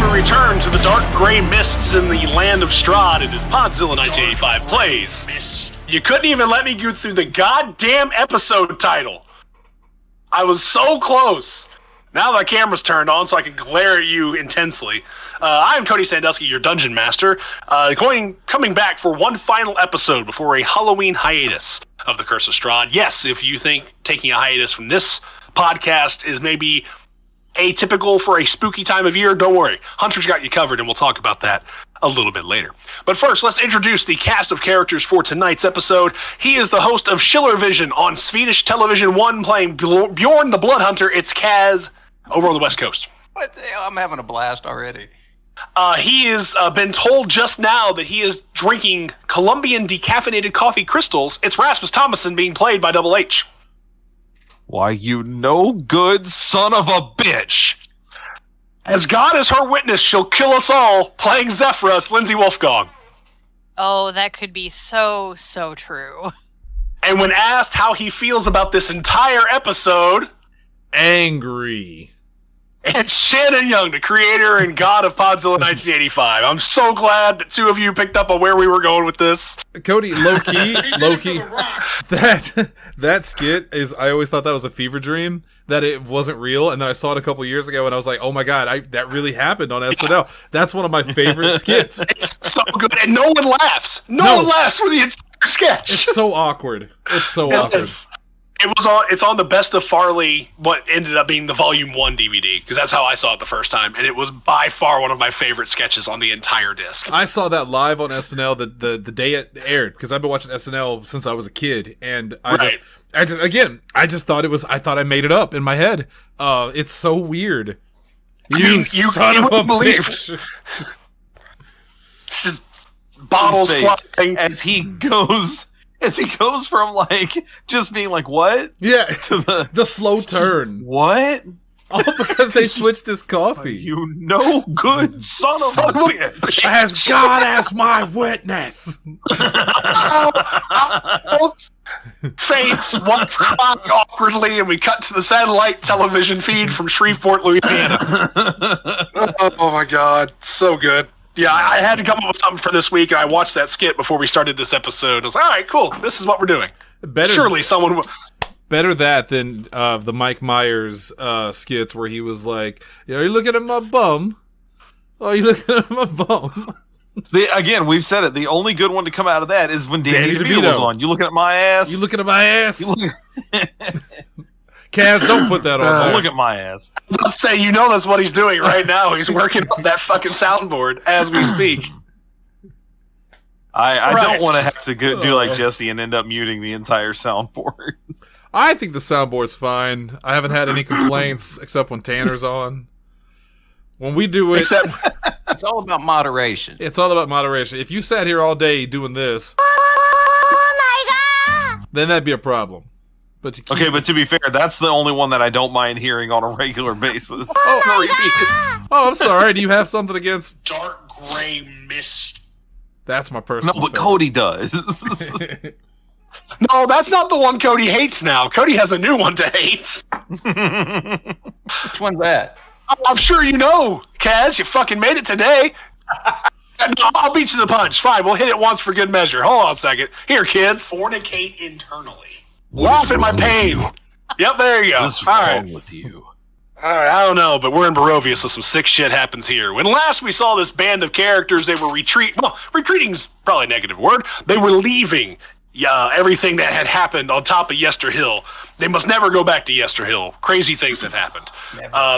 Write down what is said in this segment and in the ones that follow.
we return to the dark gray mists in the land of Strahd. It is Podzilla 1985 plays. You couldn't even let me go through the goddamn episode title. I was so close. Now the camera's turned on so I can glare at you intensely. I'm Cody Sandusky, your Dungeon Master, coming back for one final episode before a Halloween hiatus of the Curse of Strahd. Yes, if you think taking a hiatus from this podcast is maybe atypical for a spooky time of year, don't worry. Hunter's got you covered, and we'll talk about that a little bit later. But first, let's introduce the cast of characters for tonight's episode. He is the host of Schillervision on Swedish Television 1, playing Bjorn the Blood Hunter. It's Kaz over on the West Coast. What the hell? I'm having a blast already. He has been told just now that he is drinking Colombian decaffeinated coffee crystals. It's Rasmus Thomason being played by Double H. Why, you no good son of a bitch. As God is her witness, she'll kill us all, playing Zephyrus, Lindsay Wolfgong. Oh, that could be so true. And when asked how he feels about this entire episode, angry. It's Shannon Young, the creator and god of Podzilla 1985. I'm so glad that two of you picked up on where we were going with this. Cody, low-key, that skit is, I always thought that was a fever dream, that it wasn't real, and then I saw it a couple years ago, and I was like, oh my god, that really happened on SNL. That's one of my favorite skits. It's so good, and no one laughs. No one laughs for the entire sketch. It's so awkward. It's so awkward. It's on the Best of Farley, what ended up being the Volume 1 DVD, because that's how I saw it the first time, and it was by far one of my favorite sketches on the entire disc. I saw that live on SNL the day it aired, because I've been watching SNL since I was a kid, and I thought I made it up in my head. It's so weird. You son of a bitch. Bottles flying. As he goes from, like, just being like, what? Yeah, to the slow turn. What? All because they switched his coffee. You no good son of a bitch. As God as my witness. Fates walk awkwardly, and we cut to the satellite television feed from Shreveport, Louisiana. Oh my god, so good. Yeah, I had to come up with something for this week, and I watched that skit before we started this episode. I was like, all right, cool, this is what we're doing. Surely someone will... Better that than the Mike Myers skits where he was like, are you looking at my bum? Oh, you looking at my bum? Again, we've said it. The only good one to come out of that is when Danny DeVito was on. You looking at my ass? You looking at my ass? Kaz, don't put that on there. Look at my ass. Let's say, that's what he's doing right now. He's working on that fucking soundboard as we speak. I don't want to have to do like Jesse and end up muting the entire soundboard. I think the soundboard's fine. I haven't had any complaints except when Tanner's on. When we do it... It's all about moderation. It's all about moderation. If you sat here all day doing this... Oh my god! Then that'd be a problem. But but to be fair, that's the only one that I don't mind hearing on a regular basis. I'm sorry. Do you have something against dark gray mist? That's my personal No, but Cody does. No, that's not the one Cody hates now. Cody has a new one to hate. Which one's that? I'm sure you know, Kaz. You fucking made it today. No, I'll beat you to the punch. Fine, we'll hit it once for good measure. Hold on a second. Here, kids. Fornicate internally. Laugh at my pain. Yep, there you go. What's wrong with you? All right, I don't know, but we're in Barovia, so some sick shit happens here. When last we saw this band of characters, they were retreating's probably a negative word. They were leaving everything that had happened on top of Yester Hill. They must never go back to Yester Hill. Crazy things have happened.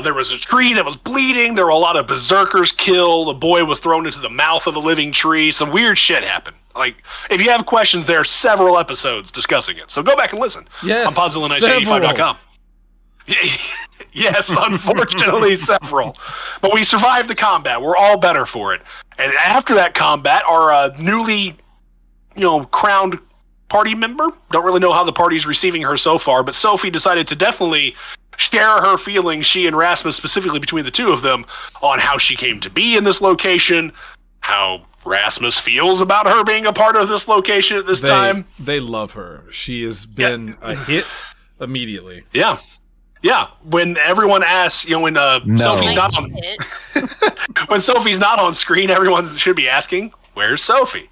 There was a tree that was bleeding. There were a lot of berserkers killed. A boy was thrown into the mouth of a living tree. Some weird shit happened. Like, if you have questions, there are several episodes discussing it. So go back and listen. Yes, on Podzilla1985.com. Yes, unfortunately, several. But we survived the combat. We're all better for it. And after that combat, our newly, crowned party member, don't really know how the party's receiving her so far, but Sophie decided to definitely share her feelings, she and Rasmus, specifically between the two of them, on how she came to be in this location, how Rasmus feels about her being a part of this location at this time. They love her. She has been a hit immediately. Yeah. Yeah, when everyone asks, when Sophie's not on, when Sophie's not on screen, everyone should be asking, "Where's Sophie?"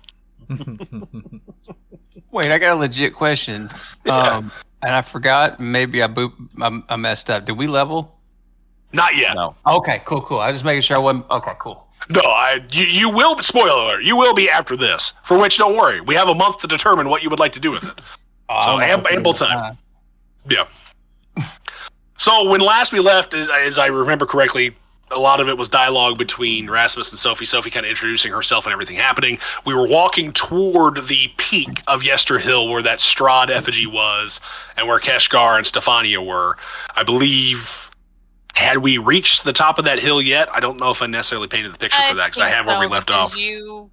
Wait, I got a legit question. And I forgot. Maybe I messed up. Did we level? Not yet. No. Okay, cool. I was just making sure I wasn't. Okay, cool. No, you will. Spoiler alert! You will be after this. For which, don't worry, we have a month to determine what you would like to do with it. So ample time. Yeah. So when last we left, as I remember correctly, a lot of it was dialogue between Rasmus and Sophie. Sophie kind of introducing herself and everything happening. We were walking toward the peak of Yester Hill where that Strahd effigy was and where Keshgar and Stefania were. I believe, had we reached the top of that hill yet? I don't know if I necessarily painted the picture for that because I have where we left off. You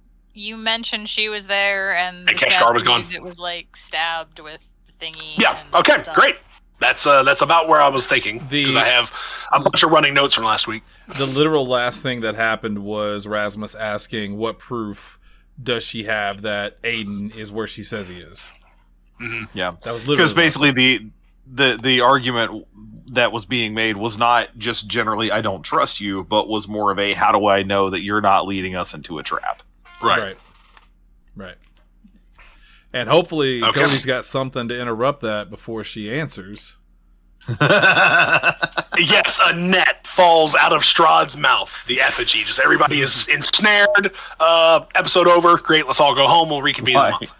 mentioned she was there and Keshgar was gone. It was like stabbed with the thingy. Yeah, okay, great. That's about where I was thinking, because I have a bunch of running notes from last week. The literal last thing that happened was Rasmus asking, what proof does she have that Aiden is where she says he is? Mm-hmm. Yeah. That was literally because basically the argument that was being made was not just generally, I don't trust you, but was more of a, how do I know that you're not leading us into a trap? Right. And hopefully Cody's got something to interrupt that before she answers. Yes, a net falls out of Strahd's mouth. The effigy. Just everybody is ensnared. Episode over. Great. Let's all go home. We'll reconvene in a month.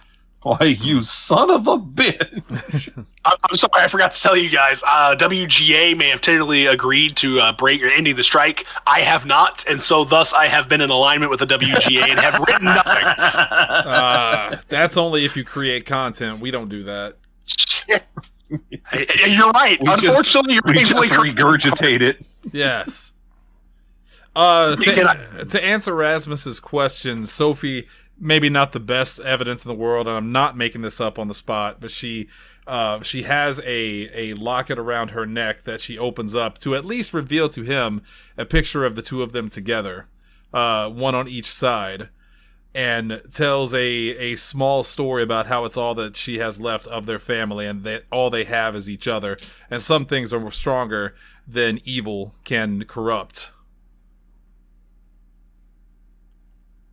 Why, you son of a bitch. I'm sorry, I forgot to tell you guys. WGA may have tentatively agreed to break or ending the strike. I have not, and so thus I have been in alignment with the WGA and have written nothing. That's only if you create content. We don't do that. You're right. Unfortunately, you're painfully regurgitate it. Yes. To answer Rasmus's question, Sophie, maybe not the best evidence in the world, and I'm not making this up on the spot, but she has a locket around her neck that she opens up to at least reveal to him a picture of the two of them together, one on each side, and tells a small story about how it's all that she has left of their family, and that all they have is each other, and some things are stronger than evil can corrupt.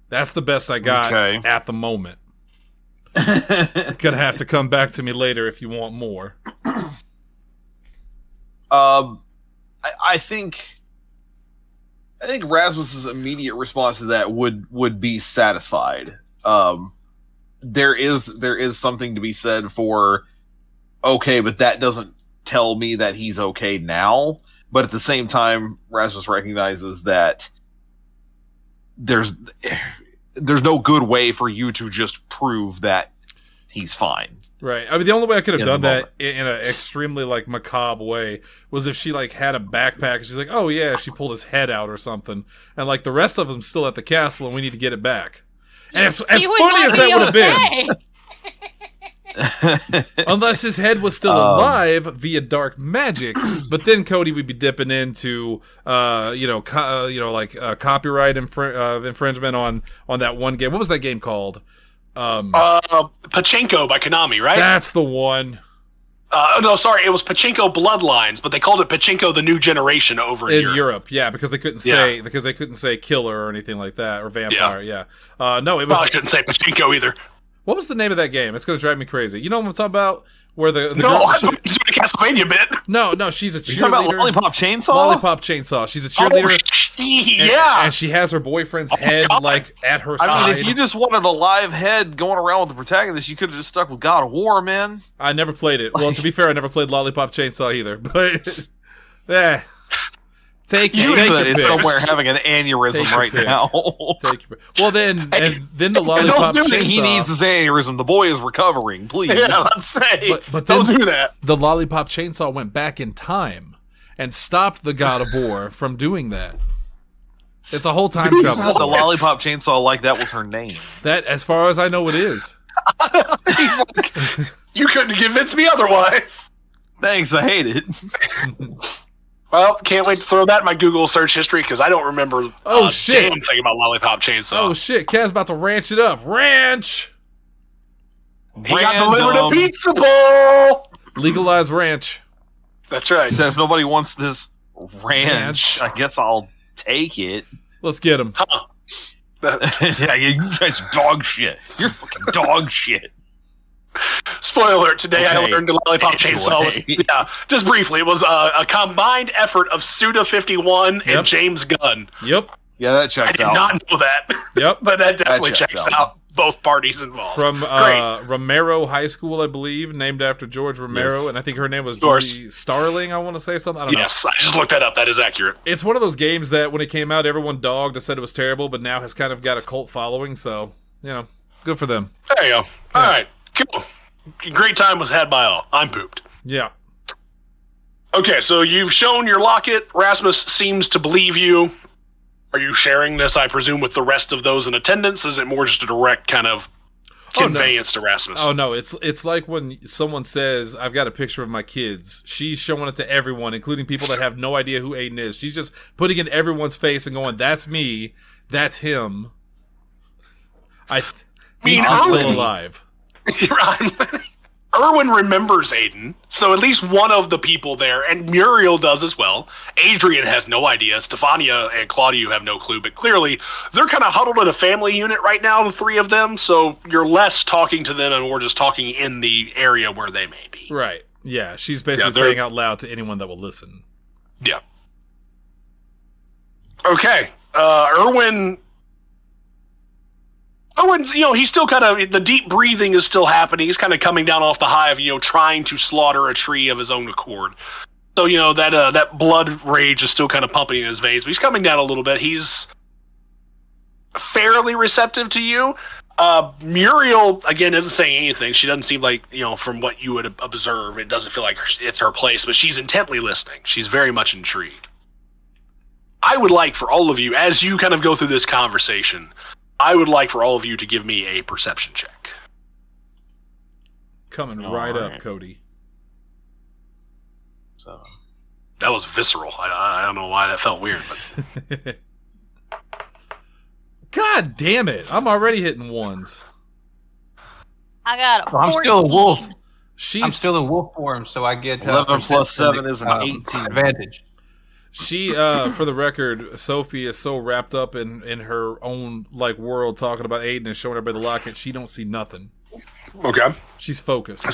That's the best I got at the moment. You're gonna have to come back to me later if you want more. I think Rasmus's immediate response to that would be satisfied. There is something to be said for, okay, but that doesn't tell me that he's okay now. But at the same time, Rasmus recognizes that there's no good way for you to just prove that he's fine. Right. I mean, the only way I could have done that in an extremely macabre way was if she had a backpack and she's like, oh yeah, she pulled his head out or something, and the rest of them's still at the castle and we need to get it back. And as funny as that would have been, unless his head was still alive via dark magic, but then Cody would be dipping into copyright infringement on that one game. What was that game called? Pachinko by Konami, right? That's the one. No, sorry, it was Pachinko Bloodlines, but they called it Pachinko The New Generation over in Europe. Yeah, because they couldn't say killer or anything like that, or vampire. Yeah. No, it was. Well, I shouldn't say Pachinko either. What was the name of that game? It's going to drive me crazy. You know what I'm talking about? Where the no, girl, I thought you were doing a Castlevania bit. No, she's a cheerleader. You talking about Lollipop Chainsaw? Lollipop Chainsaw. She's a cheerleader. Yeah. And she has her boyfriend's head at her side. I mean, if you just wanted a live head going around with the protagonist, you could have just stuck with God of War, man. I never played it. Well, to be fair, I never played Lollipop Chainsaw either. But Take your is somewhere having an aneurysm right now. Well, then the Lollipop Chainsaw. He needs his aneurysm. The boy is recovering. Please. Yeah, let's say. But don't do that. The Lollipop Chainsaw went back in time and stopped the God of War from doing that. It's a whole time travel. The Lollipop Chainsaw, that was her name. That, as far as I know, it is. He's like, you couldn't convince me otherwise. Thanks, I hate it. Well, can't wait to throw that in my Google search history because I don't remember shit. damn thing about Lollipop Chainsaw. Oh shit, Kaz about to ranch it up. Ranch! He got delivered a pizza bowl! Legalize ranch. That's right. He said, if nobody wants this ranch, I guess I'll take it. Let's get him. Huh. Yeah, you guys are dog shit. You're fucking dog shit. Spoiler alert, today I Okay. learned the Lollipop Chainsaw was, just briefly, it was a combined effort of Suda51 Yep. and James Gunn. Yep. Yeah, that I checks did out. not know that. Yep. But that definitely checks checks out. out both parties involved. From Great. Romero High School, I believe, named after George Romero, Yes. and I think her name was Of course. Julie Starling. I want to say something. I don't know. Yes, I just looked that up. That is accurate. It's one of those games that when it came out, everyone dogged and said it was terrible, but now has kind of got a cult following. So good for them. There you go. All right, cool. Great time was had by all. I'm pooped. Yeah. Okay, so you've shown your locket. Rasmus seems to believe you. Are you sharing this, I presume, with the rest of those in attendance? Is it more just a direct kind of conveyance to Rasmus? Oh no, it's like when someone says, "I've got a picture of my kids." She's showing it to everyone, including people that have no idea who Aiden is. She's just putting it in everyone's face and going, "That's me. That's him." I think he's still alive. Erwin remembers Aiden, so at least one of the people there, and Muriel does as well. Adrian has no idea. Stefania and Claudia have no clue, but clearly they're kind of huddled in a family unit right now, the three of them, so you're less talking to them and more just talking in the area where they may be. Right. Yeah, she's basically they're- saying out loud to anyone that will listen. Yeah. Okay. Erwin's, he's still kind of, the deep breathing is still happening. He's kind of coming down off the high of, trying to slaughter a tree of his own accord. So, that blood rage is still kind of pumping in his veins, but he's coming down a little bit. He's fairly receptive to you. Muriel, again, isn't saying anything. She doesn't seem like, from what you would observe, it doesn't feel like it's her place, but she's intently listening. She's very much intrigued. I would like for all of you, as you kind of go through this conversation, I would like for all of you to give me a perception check. Coming All right up, right. Cody. So, That was visceral. I don't know why that felt weird. But God damn it! I'm already hitting ones. I got a 14. I'm still a wolf. She's I'm still in wolf form, so I get 11 plus perception, 7 is an 18. advantage. She, for the record, Sophie is so wrapped up in her own world, talking about Aiden and showing everybody the locket. She don't see nothing. Okay. She's focused.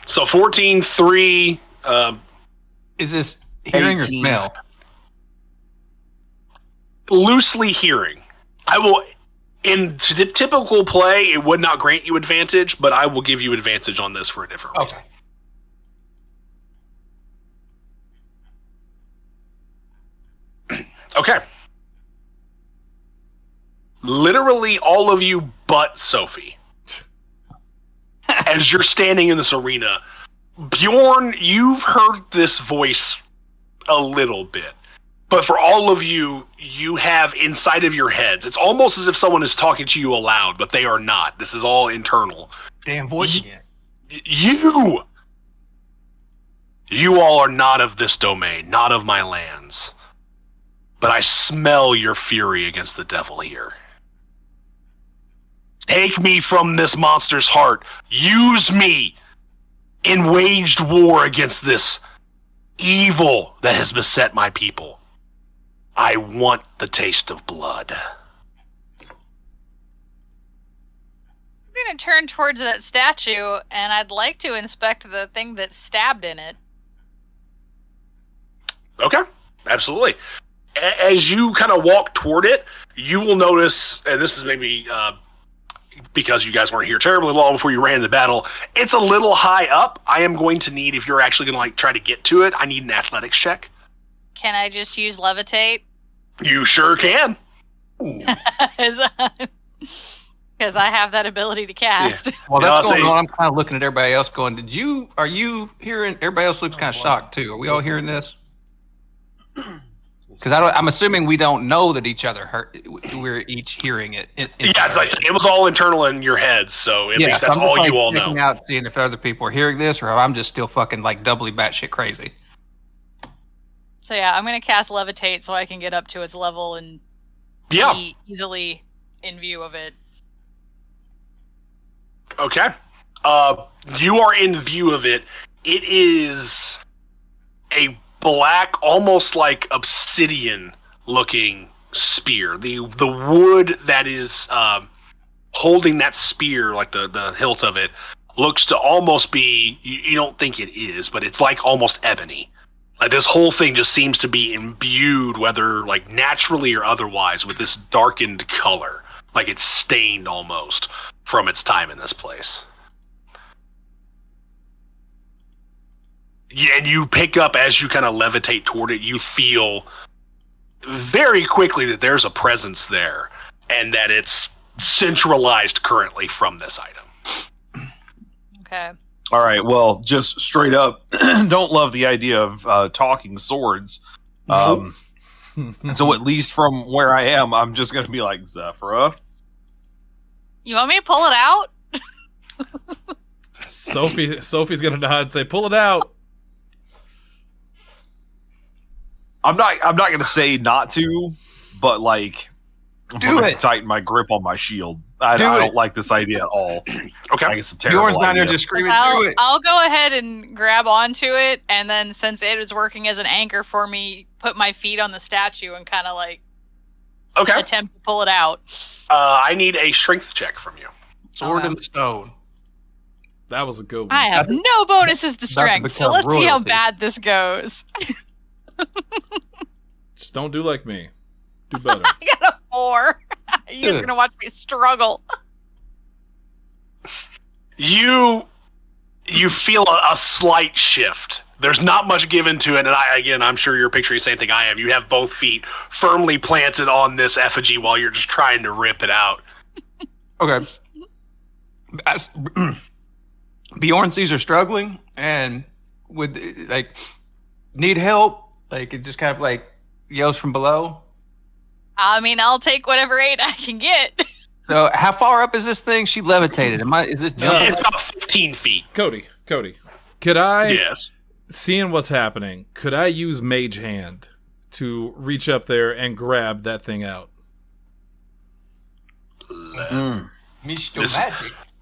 So 14, 3, Is this hearing 18. or smell? loosely hearing. I will, in typical play, it would not grant you advantage, but I will give you advantage on this for a different reason. Okay. Okay. Literally all of you but Sophie. As you're standing in this arena, Bjorn, you've heard this voice a little bit. But for all of you, you have inside of your heads, it's almost as if someone is talking to you aloud, but they are not. This is all internal. Damn voice again. You all are not of this domain, not of my lands. But I smell your fury against the devil here. Take me from this monster's heart. Use me in waged war against this evil that has beset my people. I want the taste of blood. I'm going to turn towards that statue, and I'd like to inspect the thing that's stabbed in it. Okay, absolutely. As you kind of walk toward it, you will notice, and this is maybe because you guys weren't here terribly long before you ran the battle, it's a little high up. I am going to need, if you're actually going to try to get to it, I need an athletics check. Can I just use levitate? You sure can. Because I have that ability to cast. While Yeah, that's I'll going say- on, I'm kind of looking at everybody else going, are you hearing, everybody else looks kind of shocked too. Are we all hearing this? Because I'm assuming we don't know that each other heard, we're each hearing it. Yeah, as I said, it was all internal in your heads, so at least so that's I'm just, all you all checking know. out, seeing if other people are hearing this, or if I'm just still fucking doubly batshit crazy. So yeah, I'm going to cast levitate so I can get up to its level and Yeah, be easily in view of it. okay. You are in view of it. It is a black, almost like obsidian looking spear. The wood that is holding that spear, like the hilt of it, looks to almost be, you don't think it is, but it's like almost ebony. Like this whole thing just seems to be imbued, whether like naturally or otherwise, with this darkened color. Like it's stained almost from its time in this place. Yeah, and you pick up as you kind of levitate toward it, you feel very quickly that there's a presence there and that it's centralized currently from this item. Okay. All right, well, just straight up, don't love the idea of talking swords. So at least from where I am, I'm just going to be like, Zephyra. You want me to pull it out? Sophie's going to nod and say, pull it out. I'm not going to say not to, but like, I'm going to tighten my grip on my shield. I don't like this idea at all. Okay. I think it's a terrible idea. Just screaming through it. I'll go ahead and grab onto it, and then since it is working as an anchor for me, put my feet on the statue and kind of like attempt to pull it out. I need a strength check from you. Sword in the stone. That was a good one. I have no bonuses to strength, so let's see how bad this goes. Just don't do like me. Do better. I got a 4. You're just gonna watch me struggle. You feel a slight shift. There's not much given to it, and I'm sure you're picturing the same thing I am. You have both feet firmly planted on this effigy while you're just trying to rip it out. Okay. Bjorn sees her struggling and would like need help. Like it just kind of like yells from below. I mean, I'll take whatever aid I can get. So, how far up is this thing? She levitated. Is this jumping? It's about 15 feet. Cody, could I, Yes. seeing what's happening, could I use Mage Hand to reach up there and grab that thing out? Magic.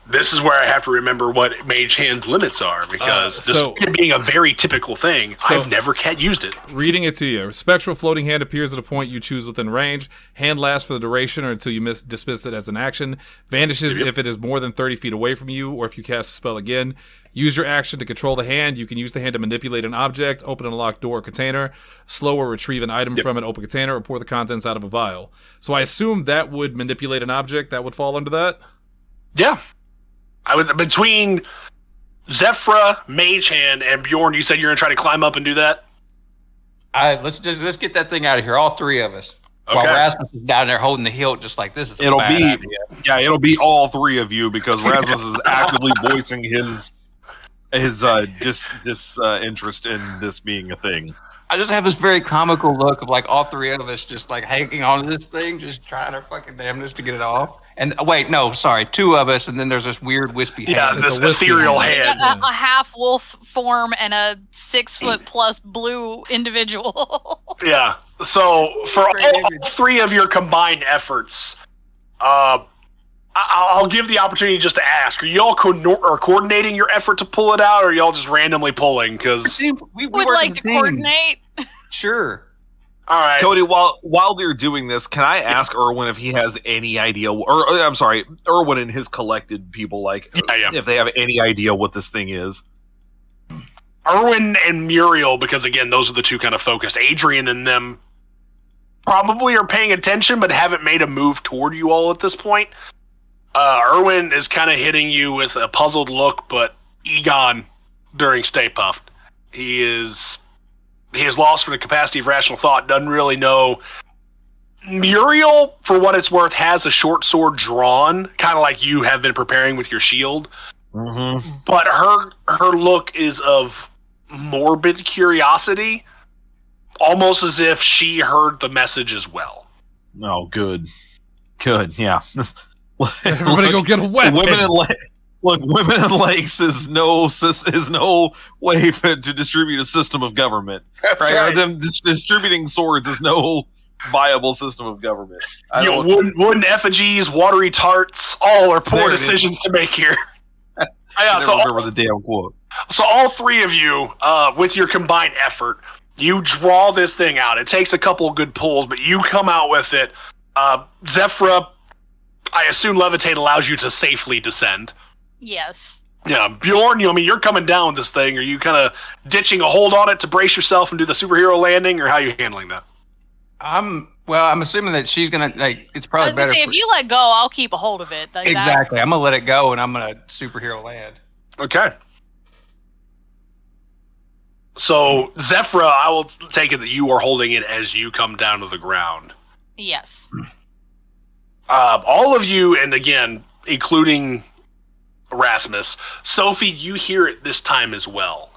This is where I have to remember what Mage Hand's limits are, because despite being a very typical thing, I've never used it. Reading it to you. Spectral floating hand appears at a point you choose within range. Hand lasts for the duration or until you dismiss it as an action. Vanishes if it is more than 30 feet away from you or if you cast a spell again. Use your action to control the hand. You can use the hand to manipulate an object, open and lock door or container, slow or retrieve an item from an open container, or pour the contents out of a vial. So I assume that would manipulate an object. That would fall under that? Yeah. I was between Zephyra, Mage Hand, and Bjorn. You said you're going to try to climb up and do that? Let's get that thing out of here, all three of us. Okay. While Rasmus is down there holding the hilt, just like this is. It'll be all three of you because Rasmus is actively voicing his interest in this being a thing. I just have this very comical look of like all three of us just like hanging on to this thing, just trying our fucking damnedest to get it off. And wait, no, sorry, 2 of us, and then there's this weird wispy hand. This ethereal hand. A half wolf form and a 6-foot+ blue individual. Yeah. So for all 3 of your combined efforts, I'll give the opportunity just to ask: are y'all coordinating your effort to pull it out, or are y'all just randomly pulling? Because we would like to coordinate. Sure. All right, Cody. While they're doing this, can I ask Erwin if he has any idea? Or I'm sorry, Erwin and his collected people, if they have any idea what this thing is. Erwin and Muriel, because again, those are the 2 kind of focused. Adrian and them probably are paying attention, but haven't made a move toward you all at this point. Erwin is kind of hitting you with a puzzled look, but Egon during Stay Puft. He is lost for the capacity of rational thought, doesn't really know. Muriel, for what it's worth, has a short sword drawn, kind of like you have been preparing with your shield. Mm-hmm. But her look is of morbid curiosity, almost as if she heard the message as well. Oh, good, yeah. Everybody go get a weapon. Women in lakes is no way to distribute a system of government. That's right. Them distributing swords is no viable system of government. Wooden effigies, watery tarts, all are poor decisions to make here. I don't remember the damn quote. So all three of you, with your combined effort, you draw this thing out. It takes a couple of good pulls, but you come out with it. Zephyra, I assume levitate allows you to safely descend. Yes. Yeah, Bjorn, you're coming down with this thing. Are you kind of ditching a hold on it to brace yourself and do the superhero landing, or how are you handling that? I'm assuming that she's gonna it's probably better. If you let go, I'll keep a hold of it. Exactly. I'm gonna let it go, and I'm gonna superhero land. Okay. So, Zephyra, I will take it that you are holding it as you come down to the ground. Yes. All of you, and again, including Erasmus, Sophie, you hear it this time as well.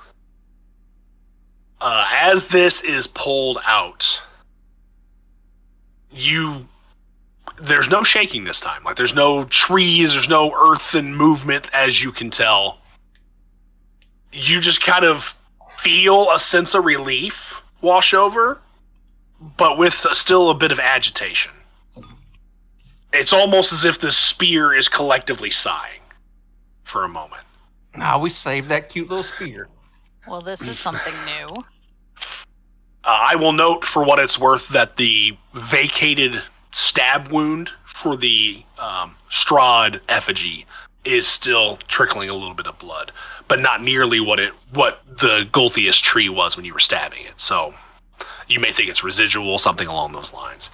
As this is pulled out, there's no shaking this time. Like, there's no trees, there's no earthen movement, as you can tell. You just kind of feel a sense of relief wash over, but with still a bit of agitation. It's almost as if the spear is collectively sighing for a moment. Nah, we saved that cute little spear. Well, this is something new. I will note, for what it's worth, that the vacated stab wound for the Strahd effigy is still trickling a little bit of blood, but not nearly what the Gulthius tree was when you were stabbing it. So you may think it's residual, something along those lines.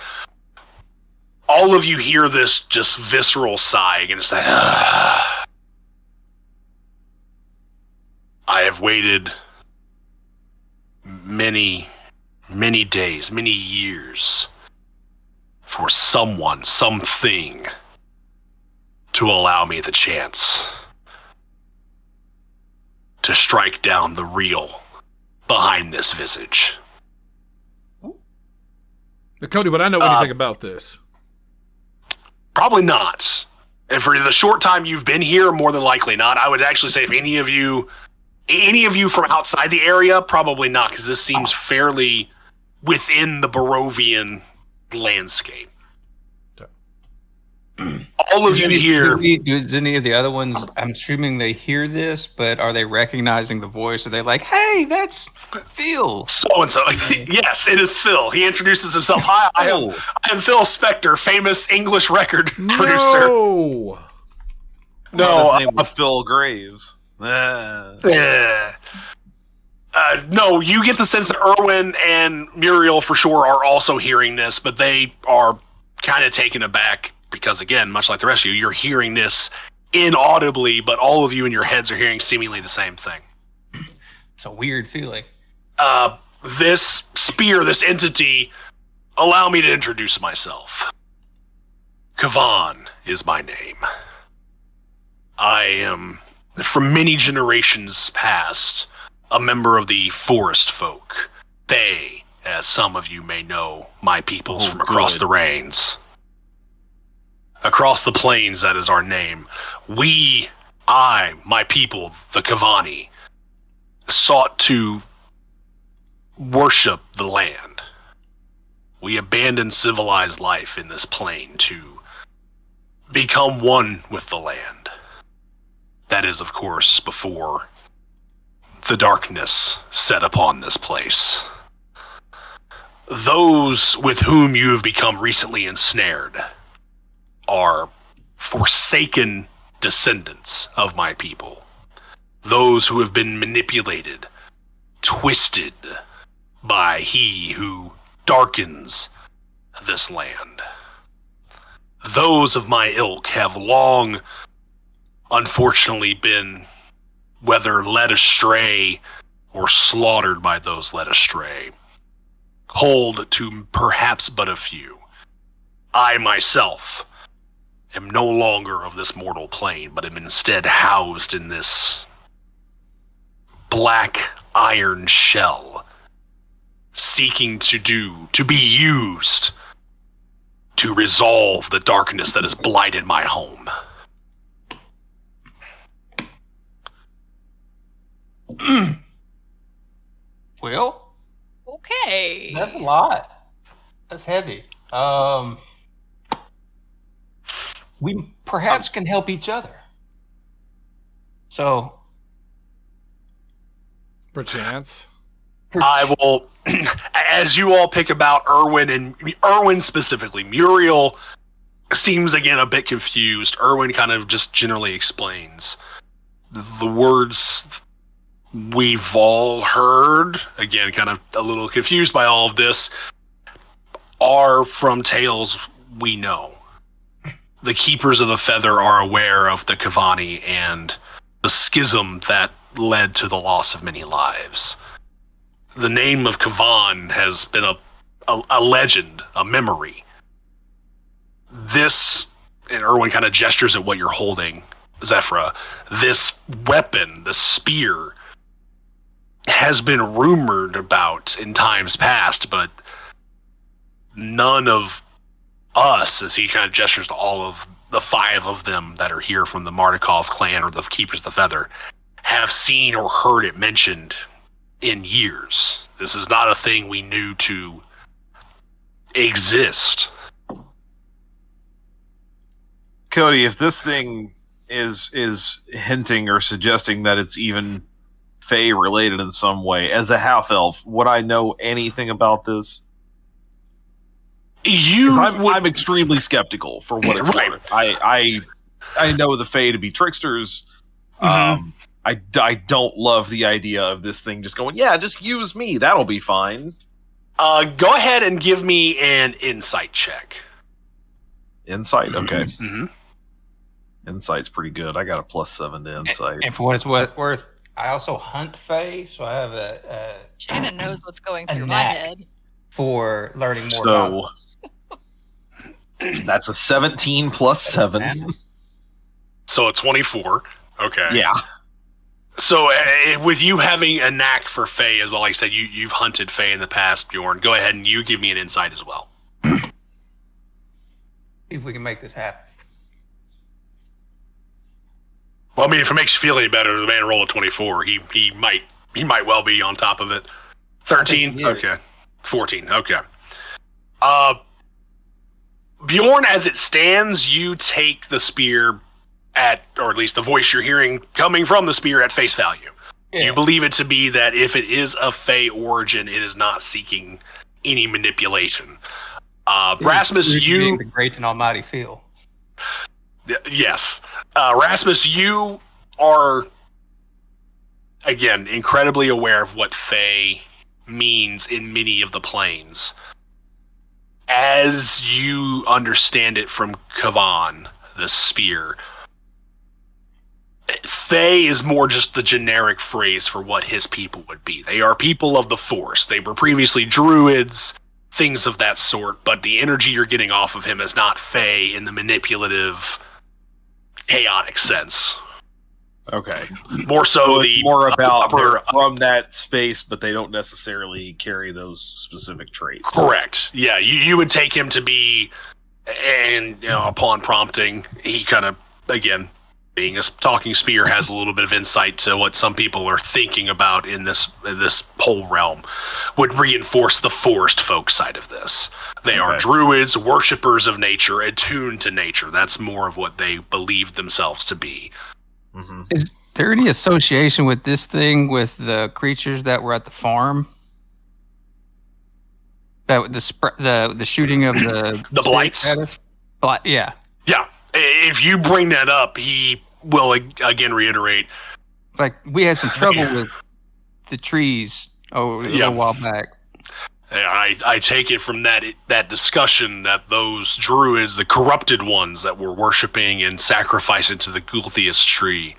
All of you hear this just visceral sighing, and it's like, I have waited many, many days, many years for someone, something to allow me the chance to strike down the real behind this visage. But Cody, would I know anything about this? Probably not. And for the short time you've been here, more than likely not. I would actually say if any of you from outside the area, probably not, because this seems fairly within the Barovian landscape. All of you here. Does any of the other ones, I'm assuming they hear this, but are they recognizing the voice? Are they like, hey, that's Phil? So-and-so. Yes, it is Phil. He introduces himself. Hi, I am Phil Spector, famous English record producer. No, his name was Phil Graves. No, you get the sense that Erwin and Muriel for sure are also hearing this, but they are kind of taken aback because, again, much like the rest of you, you're hearing this inaudibly, but all of you in your heads are hearing seemingly the same thing. It's a weird feeling. This spear, this entity, allow me to introduce myself. Kavan is my name. I am, from many generations past, a member of the forest folk. They, as some of you may know, my peoples from across the Rains. Across the plains, that is our name. My people, the Kavani, sought to worship the land. We abandoned civilized life in this plane to become one with the land. That is, of course, before the darkness set upon this place. Those with whom you have become recently ensnared are forsaken descendants of my people. Those who have been manipulated, twisted by he who darkens this land. Those of my ilk have long, unfortunately, been whether led astray or slaughtered by those led astray, cold to perhaps but a few. I myself am no longer of this mortal plane, but am instead housed in this black iron shell, seeking to be used to resolve the darkness that has blighted my home. Well, okay. That's a lot. That's heavy. We perhaps can help each other. So, Perchance. I will, as you all pick about Erwin, and Erwin specifically, Muriel seems again a bit confused. Erwin kind of just generally explains. The words we've all heard, again, kind of a little confused by all of this, are from tales we know. The Keepers of the Feather are aware of the Kavani and the schism that led to the loss of many lives. The name of Kavan has been a legend, a memory. This, and Erwin kind of gestures at what you're holding, Zephyra, this weapon, the spear, has been rumored about in times past, but none of us, as he kind of gestures to all of the 5 of them that are here from the Mardukov clan or the Keepers of the Feather, have seen or heard it mentioned in years. This is not a thing we knew to exist. Cody, if this thing is hinting or suggesting that it's even Fae related in some way, as a half elf, would I know anything about this? I'm extremely skeptical for what it's Right. worth. I know the Fae to be tricksters. Mm-hmm. I don't love the idea of this thing just going, yeah, just use me. That'll be fine. Go ahead and give me an insight check. Insight? Okay. Mm-hmm. Insight's pretty good. I got a +7 to insight. And for what it's worth, I also hunt Fae, so I have a Shannon knows what's going A through my knack. head. for learning more about So that's a 17 plus 7. So a 24. Okay. Yeah. So with you having a knack for Fae as well, like I said, you've hunted Fae in the past, Bjorn. Go ahead and you give me an insight as well. See if we can make this happen. Well, I mean, if it makes you feel any better, the man rolled a 24. He might well be on top of it. 13? Okay. 14. Okay. Bjorn, as it stands, you take the spear or at least the voice you're hearing coming from the spear at face value. Yeah. You believe it to be that if it is of Fae origin, it is not seeking any manipulation. Rasmus, you... The great and almighty feel. Yes. Rasmus, you are, again, incredibly aware of what Fae means in many of the planes. As you understand it from Kavan, the spear, Fae is more just the generic phrase for what his people would be. They are people of the Force. They were previously druids, things of that sort, but the energy you're getting off of him is not Fae in the manipulative, chaotic sense. Okay. More so It's the more about upper... they're from that space, but they don't necessarily carry those specific traits. Correct. Yeah, you would take him to be, and upon prompting, he kind of, again, being a talking spear, has a little bit of insight to what some people are thinking about in this whole realm, would reinforce the forest folk side of this. They are druids, worshippers of nature, attuned to nature. That's more of what they believe themselves to be. Mm-hmm. Is there any association with this thing with the creatures that were at the farm? That the shooting of the The blights. Yeah. Yeah. If you bring that up, he will again reiterate. Like we had some trouble with the trees a little while back. I take it from that discussion that those druids, the corrupted ones that were worshipping and sacrificing to the Gulthius tree,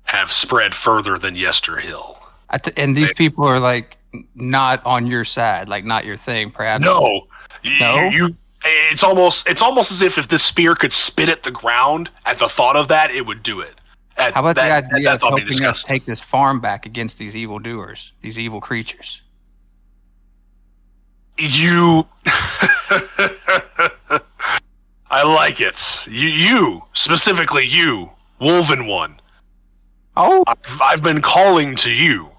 have spread further than Yester Hill. And these people are like not on your side, like not your thing, perhaps. No. No? It's almost as if this spear could spit at the ground at the thought of that, it would do it. How about the idea of helping us take this farm back against these evil doers, these evil creatures? You... I like it. You, specifically you, Wolven One. Oh? I've been calling to you.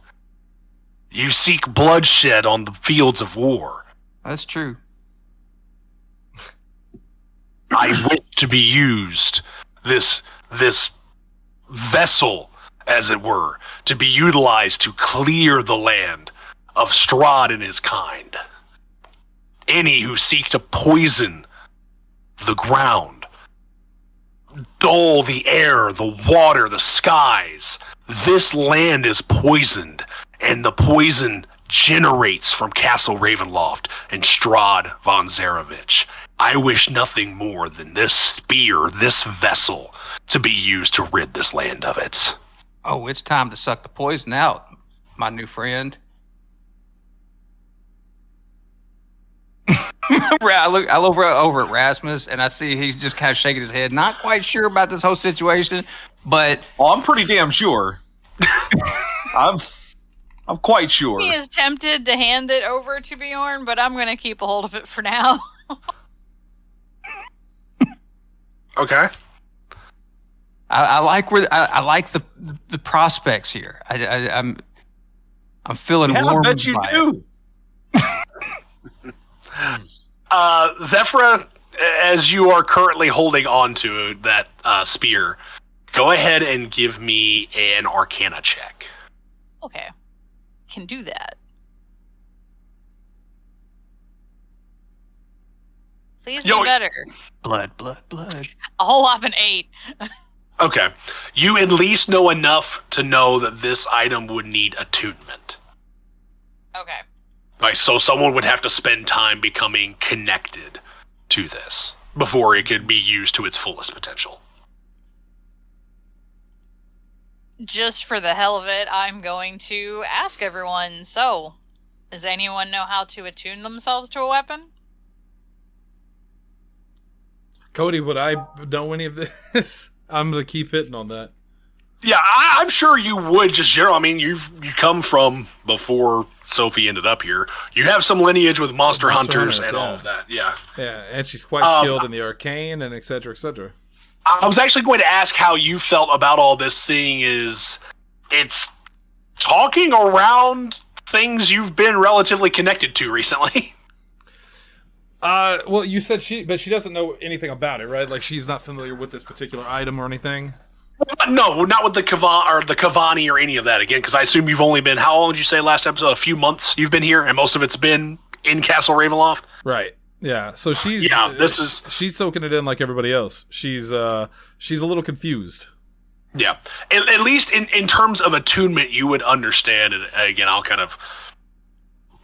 You seek bloodshed on the fields of war. That's true. I wish to be used, this vessel, as it were, to be utilized to clear the land of Strahd and his kind. Any who seek to poison the ground, dull the air, the water, the skies, this land is poisoned, and the poison generates from Castle Ravenloft and Strahd von Zarevich. I wish nothing more than this spear, this vessel, to be used to rid this land of it. Oh, it's time to suck the poison out, my new friend. I look over at Rasmus, and I see he's just kind of shaking his head, not quite sure about this whole situation, but... Well, I'm pretty damn sure. I'm quite sure. He is tempted to hand it over to Bjorn, but I'm going to keep a hold of it for now. Okay. I like the prospects here. I'm feeling warm. I bet you do. Zephyra, as you are currently holding on to that spear, go ahead and give me an Arcana check. Okay. Can do that. Please be better. Blood. A whole whopping 8. Okay. You at least know enough to know that this item would need attunement. Okay. Like, so someone would have to spend time becoming connected to this before it could be used to its fullest potential. Just for the hell of it, I'm going to ask everyone, so, does anyone know how to attune themselves to a weapon? Cody, would I know any of this? I'm going to keep hitting on that. Yeah, I'm sure you would, just general. I mean, you come from before Sophie ended up here. You have some lineage with monster hunters and all of that. Yeah. Yeah, and she's quite skilled in the arcane and et cetera, et cetera. I was actually going to ask how you felt about all this, seeing is it's talking around things you've been relatively connected to recently. Well, you said she doesn't know anything about it, right? Like, she's not familiar with this particular item or anything? No, not with the Kavani or any of that, again, because I assume you've only been, how long did you say last episode? A few months you've been here, and most of it's been in Castle Ravenloft? Right. Yeah, so she's she's soaking it in like everybody else. She's a little confused. Yeah. At least in terms of attunement, you would understand, and again, I'll kind of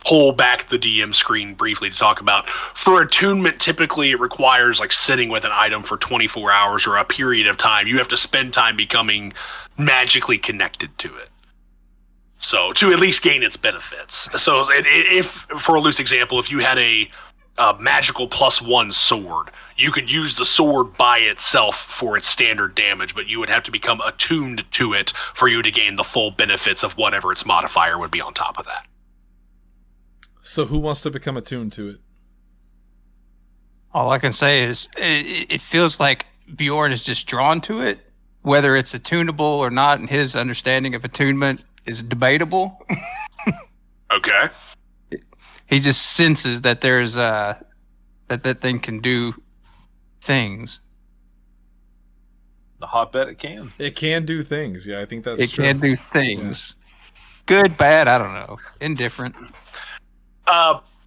pull back the DM screen briefly to talk about. For attunement, typically it requires like sitting with an item for 24 hours or a period of time. You have to spend time becoming magically connected to it. So, to at least gain its benefits. So, if for a loose example, if you had a magical +1 sword, you could use the sword by itself for its standard damage, but you would have to become attuned to it for you to gain the full benefits of whatever its modifier would be on top of that. So who wants to become attuned to it? All I can say is it feels like Bjorn is just drawn to it. Whether it's attunable or not, and his understanding of attunement is debatable. Okay. He just senses that there's that thing can do things. The hotbed it can. It can do things. Yeah, I think that's true. It can do things. Yeah. Good, bad, I don't know. Indifferent.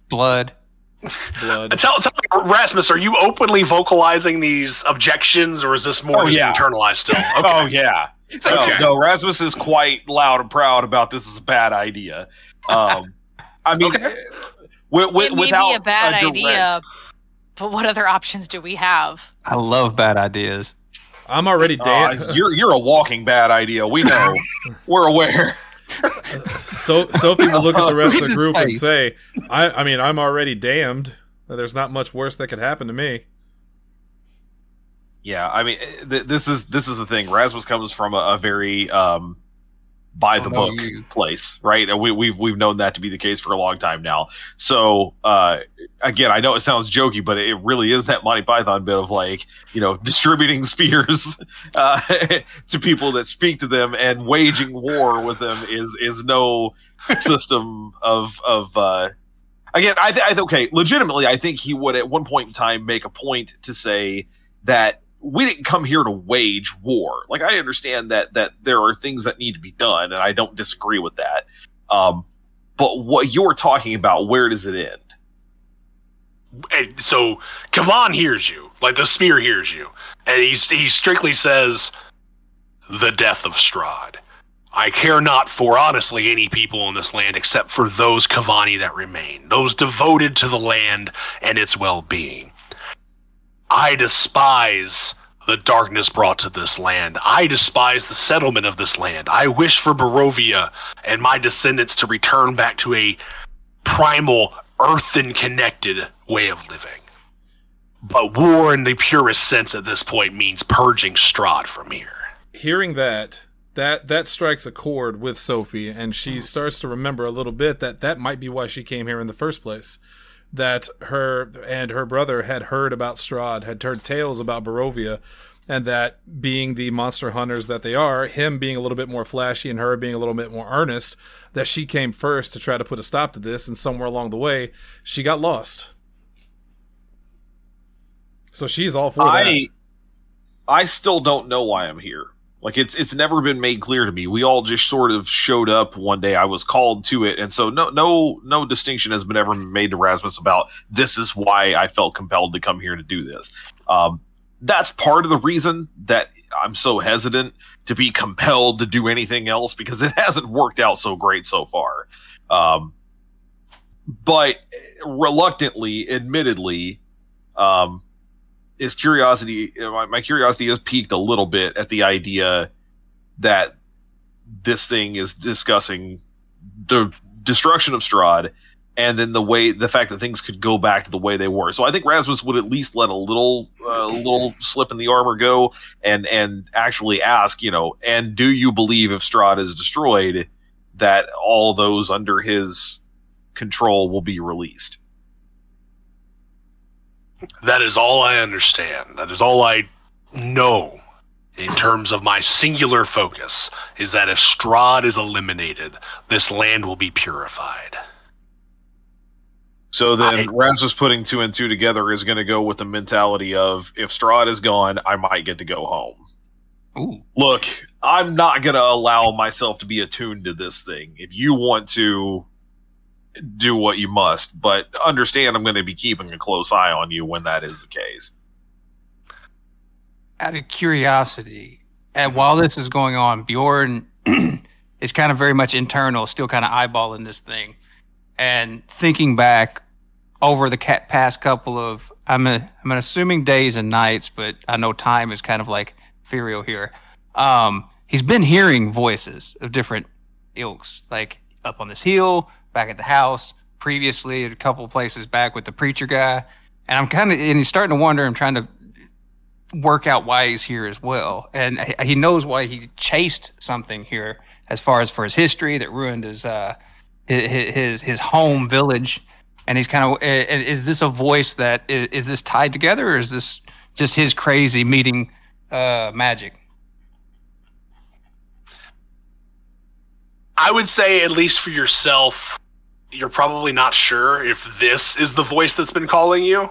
Blood. Tell me, Rasmus, are you openly vocalizing these objections, or is this more internalized still? Okay. Oh, yeah. Okay. No, Rasmus is quite loud and proud about this is a bad idea. I mean, it may be a bad idea, but what other options do we have? I love bad ideas. I'm already damned. You're a walking bad idea. We know. We're aware. So Sophie will look at the rest of the group and say, I mean, I'm already damned. There's not much worse that could happen to me. Yeah, I mean, this is the thing. Rasmus comes from a very by the book place, right? And we've known that to be the case for a long time now. So again, I know it sounds jokey, but it really is that Monty Python bit of like, distributing spears to people that speak to them and waging war with them is no system of again. I okay, legitimately, I think he would at one point in time make a point to say that we didn't come here to wage war. Like, I understand that there are things that need to be done, and I don't disagree with that. But what you're talking about, where does it end? And so Kavan hears you, like the spear hears you, and he strictly says, "The death of Strahd. I care not for, honestly, any people in this land except for those Kavani that remain, those devoted to the land and its well-being. I despise the darkness brought to this land. I despise the settlement of this land. I wish for Barovia and my descendants to return back to a primal, earthen-connected way of living. But war in the purest sense at this point means purging Strahd from here." Hearing that strikes a chord with Sophie, and she starts to remember a little bit that might be why she came here in the first place. That her and her brother had heard about Strahd, had heard tales about Barovia, and that being the monster hunters that they are, him being a little bit more flashy and her being a little bit more earnest, that she came first to try to put a stop to this, and somewhere along the way, she got lost. So she's all for that. I still don't know why I'm here. Like, it's never been made clear to me. We all just sort of showed up one day. I was called to it, and so no distinction has been ever made to Rasmus about this is why I felt compelled to come here to do this. That's part of the reason that I'm so hesitant to be compelled to do anything else, because it hasn't worked out so great so far. But reluctantly, admittedly, my curiosity is piqued a little bit at the idea that this thing is discussing the destruction of Strahd, and then the fact that things could go back to the way they were. So I think Rasmus would at least let a little slip in the armor go, and actually ask, and do you believe if Strahd is destroyed, that all those under his control will be released? That is all I understand. That is all I know in terms of my singular focus, is that if Strahd is eliminated, this land will be purified. So then Rasmus putting 2 and 2 together is going to go with the mentality of, if Strahd is gone, I might get to go home. Ooh. Look, I'm not going to allow myself to be attuned to this thing. If you want to, do what you must, but understand I'm going to be keeping a close eye on you when that is the case. Out of curiosity, and while this is going on, Bjorn is kind of very much internal, still kind of eyeballing this thing, and thinking back over the past couple of, I'm assuming days and nights, but I know time is kind of like ethereal here. He's been hearing voices of different ilks, like up on this hill, back at the house, previously at a couple of places back with the preacher guy. And he's starting to wonder, I'm trying to work out why he's here as well. And he knows why he chased something here, as far as for his history that ruined his home village. And he's kind of, is this a voice that, is this tied together, or is this just his crazy meeting magic? I would say, at least for yourself, you're probably not sure if this is the voice that's been calling you.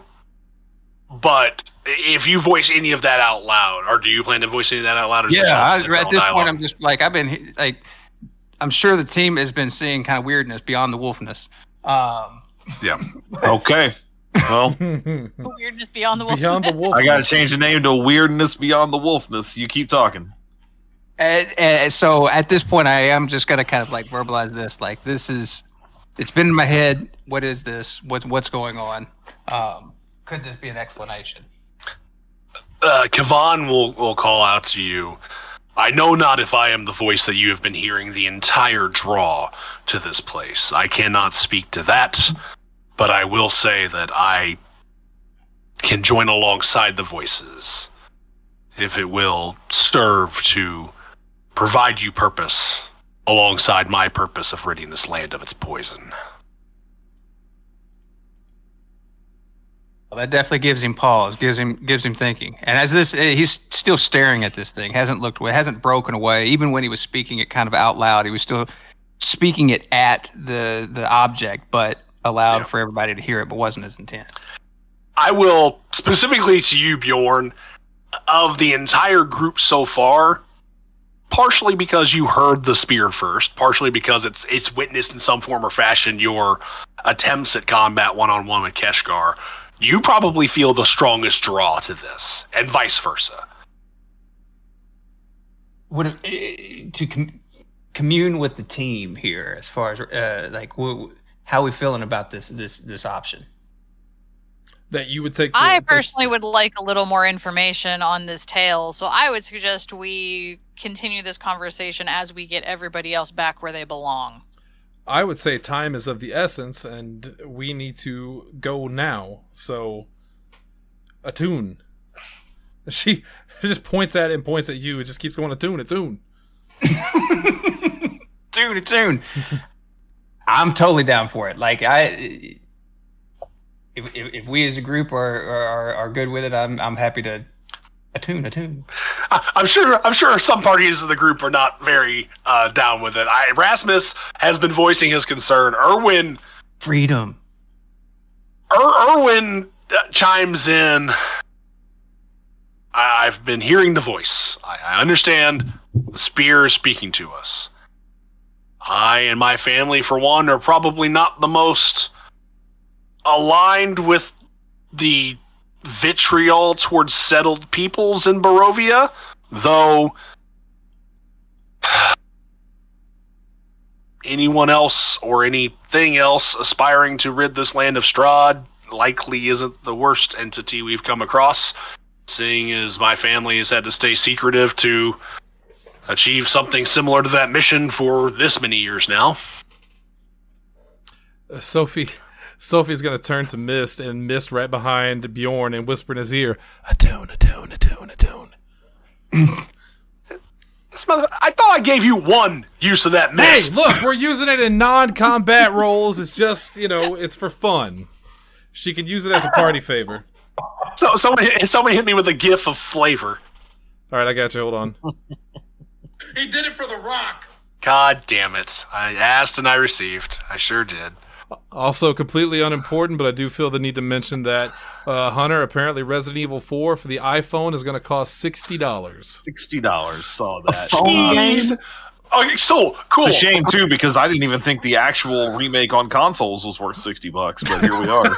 But if you voice any of that out loud, or do you plan to voice any of that out loud? Or yeah, at this point, I'm just like, I'm sure the team has been seeing kind of weirdness beyond the wolfness. Yeah. Okay. Well, weirdness beyond the wolfness. Beyond the wolfness. I got to change the name to Weirdness Beyond the Wolfness. You keep talking. And so at this point, I am just going to kind of like verbalize this. Like, it's been in my head. What is this? What's going on? Could this be an explanation? Kavan will call out to you. I know not if I am the voice that you have been hearing the entire draw to this place. I cannot speak to that, but I will say that I can join alongside the voices if it will serve to provide you purpose alongside my purpose of ridding this land of its poison. Well, that definitely gives him pause, gives him thinking. And as he's still staring at this thing, hasn't looked away, hasn't broken away. Even when he was speaking it kind of out loud, he was still speaking it at the object, but aloud for everybody to hear it, but wasn't his intent. I will, specifically to you, Bjorn, of the entire group so far, partially because you heard the spear first, partially because it's witnessed in some form or fashion your attempts at combat one-on-one with Keshgar, you probably feel the strongest draw to this, and vice versa. Commune with the team here, as far as how we feeling about this option? That you would take. I personally would like a little more information on this tale, so I would suggest we continue this conversation as we get everybody else back where they belong. I would say time is of the essence, and we need to go now. So, attune. She just points at it and points at you. It just keeps going, attune. Attune. I'm totally down for it. Like, if we as a group are good with it, I'm happy to attune. I'm sure some parties of the group are not very down with it. Rasmus has been voicing his concern. Erwin, freedom. Erwin chimes in. I've been hearing the voice. I understand the spear is speaking to us. I and my family, for one, are probably not the most aligned with the vitriol towards settled peoples in Barovia, though anyone else or anything else aspiring to rid this land of Strahd likely isn't the worst entity we've come across, seeing as my family has had to stay secretive to achieve something similar to that mission for this many years now. Sophie's going to turn to Mist, and Mist right behind Bjorn and whisper in his ear, attune. I thought I gave you one use of that Mist. Hey, look, we're using it in non-combat roles. It's just, it's for fun. She can use it as a party favor. So somebody hit me with a gif of flavor. All right, I got you. Hold on. He did it for the Rock. God damn it. I asked and I received. I sure did. Also completely unimportant, but I do feel the need to mention that Hunter, apparently Resident Evil 4 for the iPhone is going to cost $60. $60. Saw that. Phone games? Okay, so cool. It's a shame too, because I didn't even think the actual remake on consoles was worth $60, but here we are.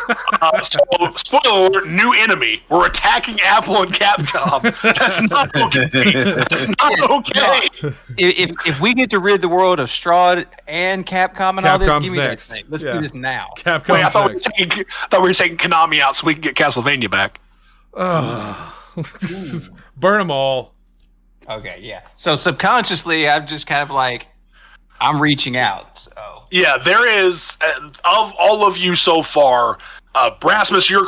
So, spoiler alert, new enemy. We're attacking Apple and Capcom. That's not okay. That's not okay. If we get to rid the world of Strahd and Capcom and all this, give me next. that thing. Let's do this now. Capcom's Wait, I thought next. we were taking Konami out so we can get Castlevania back. Burn them all. Okay, yeah. So subconsciously, I'm just kind of like, I'm reaching out. So yeah, there is, of all of you so far, Rasmus, you're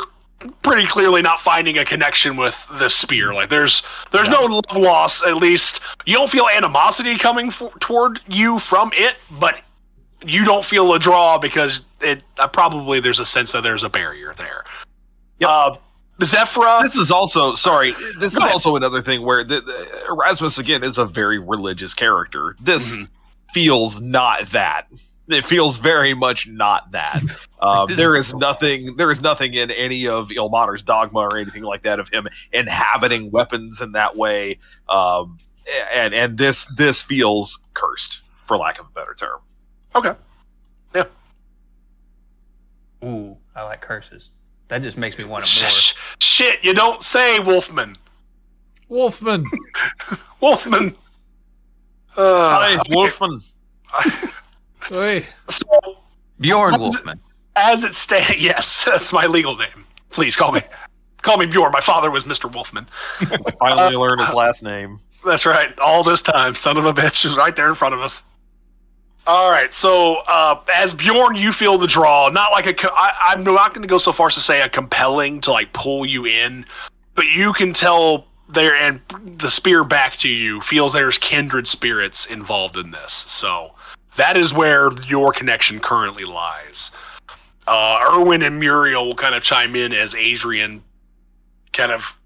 pretty clearly not finding a connection with the spear. Like, there's no love loss, at least. You don't feel animosity coming toward you from it, but you don't feel a draw because probably there's a sense that there's a barrier there. Yep. Zephyra. This is also another thing where Erasmus again is a very religious character. This feels not that. It feels very much not that. There is nothing in any of Ilmater's dogma or anything like that of him inhabiting weapons in that way. And this feels cursed, for lack of a better term. Okay. Yeah. Ooh, I like curses. That just makes me want it more. Shit, you don't say, Wolfman. Wolfman. Hi, Wolfman. Hey. So, Bjorn Wolfman. As it stands, yes, that's my legal name. Please call me Bjorn. My father was Mr. Wolfman. I finally learned his last name. That's right. All this time, son of a bitch is right there in front of us. All right, so as Bjorn, you feel the draw. Not like I'm not going to go so far as to say a compelling to like pull you in, but you can tell there, and the spear back to you feels there's kindred spirits involved in this. So that is where your connection currently lies. Erwin and Muriel will kind of chime in as Adrian kind of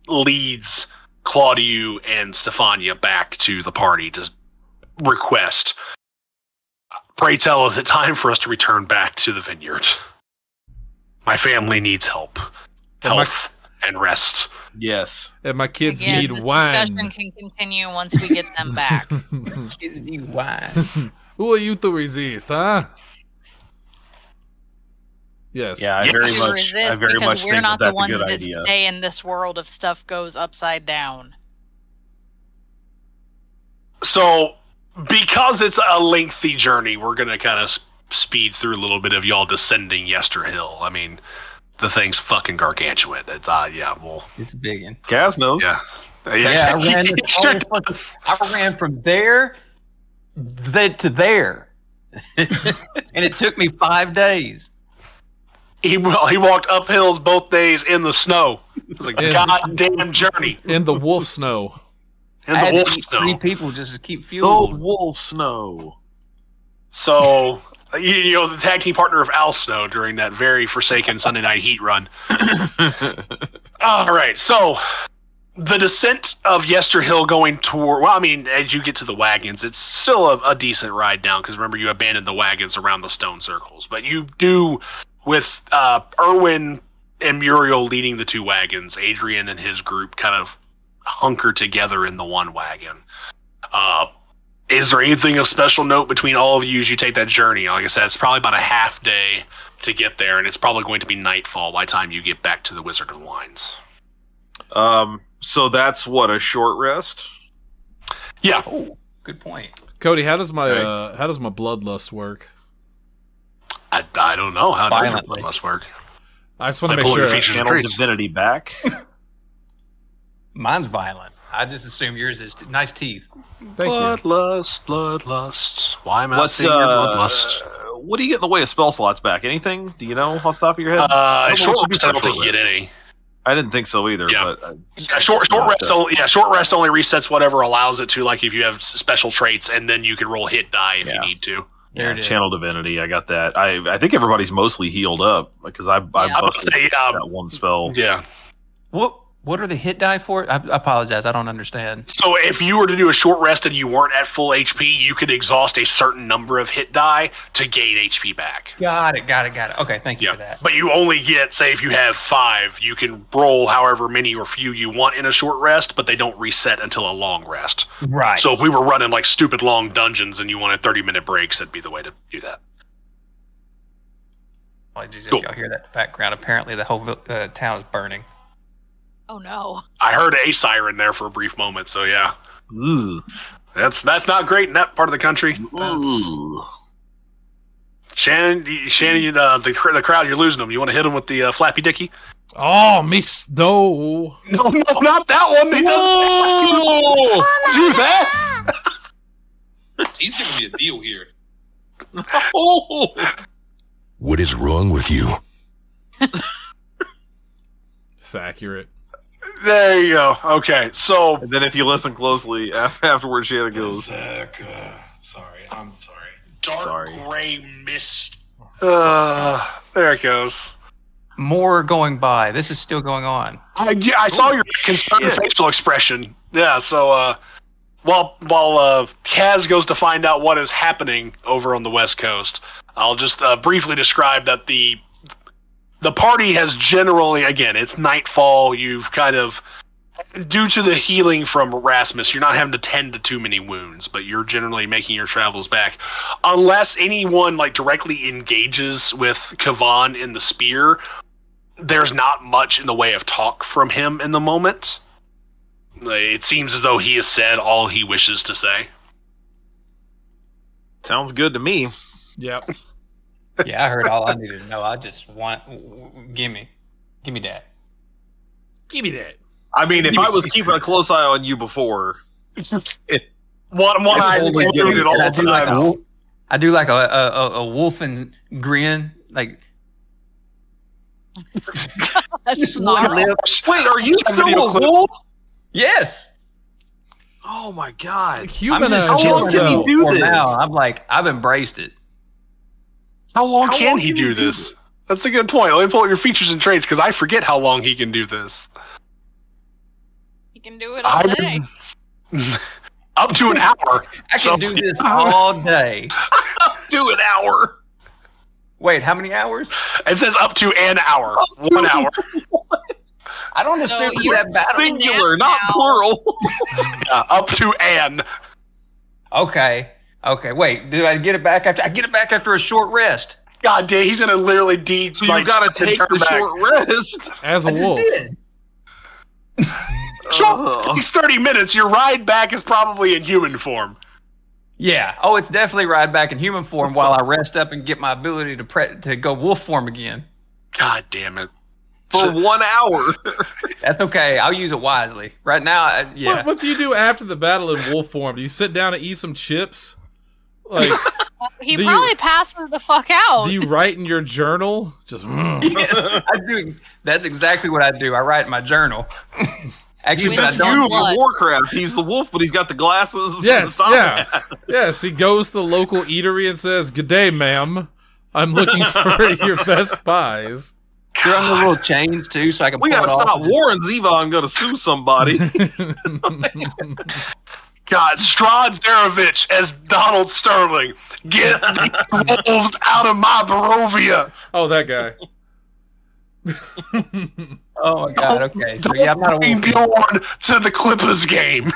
leads Claudiu and Stefania back to the party to request, pray tell, is it time for us to return back to the vineyard? My family needs help, health, and rest. Yes. And my kids Again, need this wine. discussion can continue once we get them back. Kids need wine. Who are you to resist, huh? Yes. Yeah, I Yes. very To much, resist I very because much we're think not that that's the a ones good that idea. stay in this world if stuff goes upside down. So, because it's a lengthy journey, we're going to kind of speed through a little bit of y'all descending Yester Hill. I mean, the thing's fucking gargantuan. It's, yeah, well, It's a big one. Kaz knows. yeah. Yeah, I ran, It sure does. I ran from there to there. And it took me 5 days. He walked up hills both days in the snow. It was a Yeah. goddamn journey. In the wolf snow. In I the had wolf to eat snow. 3 people just to keep Oh, fuel. wolf snow. So, you know, the tag team partner of Al Snow during that very forsaken Sunday Night Heat run. All right, so the descent of Yester Hill going toward, well, I mean, as you get to the wagons, it's still a decent ride down, because remember, you abandoned the wagons around the stone circles. But you do, with Erwin and Muriel leading the 2 wagons, Adrian and his group kind of hunker together in the 1 wagon. Is there anything of special note between all of you as you take that journey? Like I said, it's probably about a half day to get there, and it's probably going to be nightfall by the time you get back to the Wizard of Wines. So that's what, a short rest? Yeah. Oh, good point. Cody, how does my bloodlust work? I don't know. How Violently. does must work? I just want to Like make pulling sure. your features and Channel traits. divinity back. Mine's violent. I just assume yours is nice teeth. Thank you. Bloodlust. Why am I What's saying your bloodlust? what do you get in the way of spell slots back? Anything? Do you know off the top of your head? Short what's rest, I don't short think you get any. I didn't think so either. Yeah. But Short rest only. Yeah, short rest only resets whatever allows it to. Like if you have special traits, and then you can roll hit die if you Yeah. need to. There it is. channel divinity. I got that. I think everybody's mostly healed up because I I would busted say, that one spell. yeah. What are the hit die for? I apologize. I don't understand. So if you were to do a short rest and you weren't at full HP, you could exhaust a certain number of hit die to gain HP back. Got it. Okay, thank you Yeah, for that. but you only get, say, if you have 5, you can roll however many or few you want in a short rest, but they don't reset until a long rest. Right. So if we were running like stupid long dungeons and you wanted 30-minute breaks, that'd be the way to do that. Apologies if Cool. y'all hear that in the background. Apparently, the whole town is burning. Oh no. I heard a siren there for a brief moment, so yeah, Ooh. that's not great in that part of the country. Ooh. Shannon, the crowd, you're losing them. You want to hit them with the flappy dicky? Oh, miss no. No, not that one. He doesn't have to do that. He's giving me a deal here. Oh. What is wrong with you? It's accurate. There you go. Okay, so And then if you listen closely, afterwards Shannon goes, Zach, sorry, I'm sorry. Dark Sorry. gray mist. there it goes. More going by. This is still going on. I saw your concerned facial expression. Yeah. So while Kaz goes to find out what is happening over on the West Coast, I'll just briefly describe that the party has generally, again, it's nightfall. You've kind of, due to the healing from Erasmus, you're not having to tend to too many wounds, but you're generally making your travels back. Unless anyone like directly engages with Kavan in the spear, there's not much in the way of talk from him in the moment. It seems as though he has said all he wishes to say. sounds good to me. Yep. Yeah, I heard all I needed to know. I just want, give me that. Give me that. I mean, if I was keeping a close eye on you before, One eye's only glued getting- at all I do like times. I do like a wolfen grin, like That's not wait, are you still video a clip. wolf? yes. Oh my god! Humanize how long can yourself. he do For this? now, I'm like, I've embraced it. How long How can long he can do he do this? That's a good point. Let me pull up your features and traits because I forget how long he can do this. You can do it all day. Up to an hour. I can So- do this all day. Do an hour. Wait, how many hours? It says up to an hour. 1 hour. I don't assume you're that battle. Singular, now. not plural. Up to Anne. Okay. Wait. Do I get it back after? I get it back after a short rest. God damn, he's gonna literally So you gotta take the short rest. As a I just wolf. did. Sure, it's 30 minutes. Your ride back is probably in human form. Yeah. Oh, it's definitely ride back in human form while I rest up and get my ability to go wolf form again. God damn it. For 1 hour. That's okay. I'll use it wisely. Right now, yeah. What do you do after the battle in wolf form? Do you sit down and eat some chips? Like, He Do probably you- passes the fuck out. do you write in your journal? Just Yes, I do. That's exactly what I do. I write in my journal. Actually, He's I just don't you blood. in Warcraft. He's the wolf, but he's got the glasses. and yes, the top yeah, hat. yes. He goes to the local eatery and says, "Good day, ma'am. I'm looking for your best pies." They're on the little chains too, so I can. We pull gotta it off. stop Warren Zevon gonna sue somebody. God, Strahd Zarovich as Donald Sterling. Get the wolves out of my Barovia. Oh, that guy. Oh my god. Okay. So yeah, I'm not a Bring wolf. Bjorn to the Clippers game.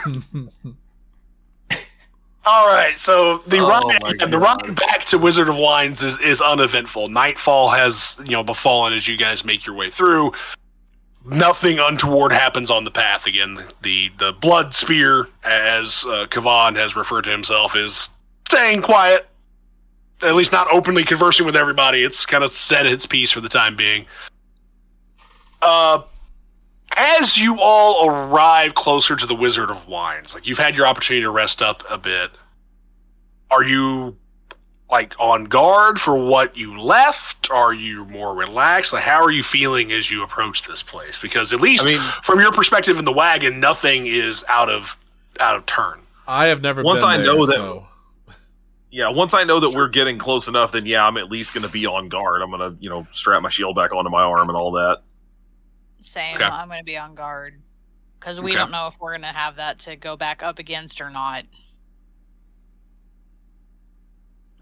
All right, so the Oh ride my the God. ride back to Wizard of Wines is uneventful. Nightfall has befallen as you guys make your way through. Nothing untoward happens on the path again. The blood spear, as Kavan has referred to himself, is staying quiet. At least not openly conversing with everybody. It's kind of said its piece for the time being. As you all arrive closer to the Wizard of Wines, like you've had your opportunity to rest up a bit, are you like on guard for what you left? Are you more relaxed? Like, how are you feeling as you approach this place? Because at least from your perspective in the wagon, nothing is out of turn. I have never Once been I there, know that- so. Yeah, once I know that we're getting close enough, then yeah, I'm at least gonna be on guard. I'm gonna, strap my shield back onto my arm and all that. Same. Okay. I'm going to be on guard because we Okay. don't know if we're going to have that to go back up against or not.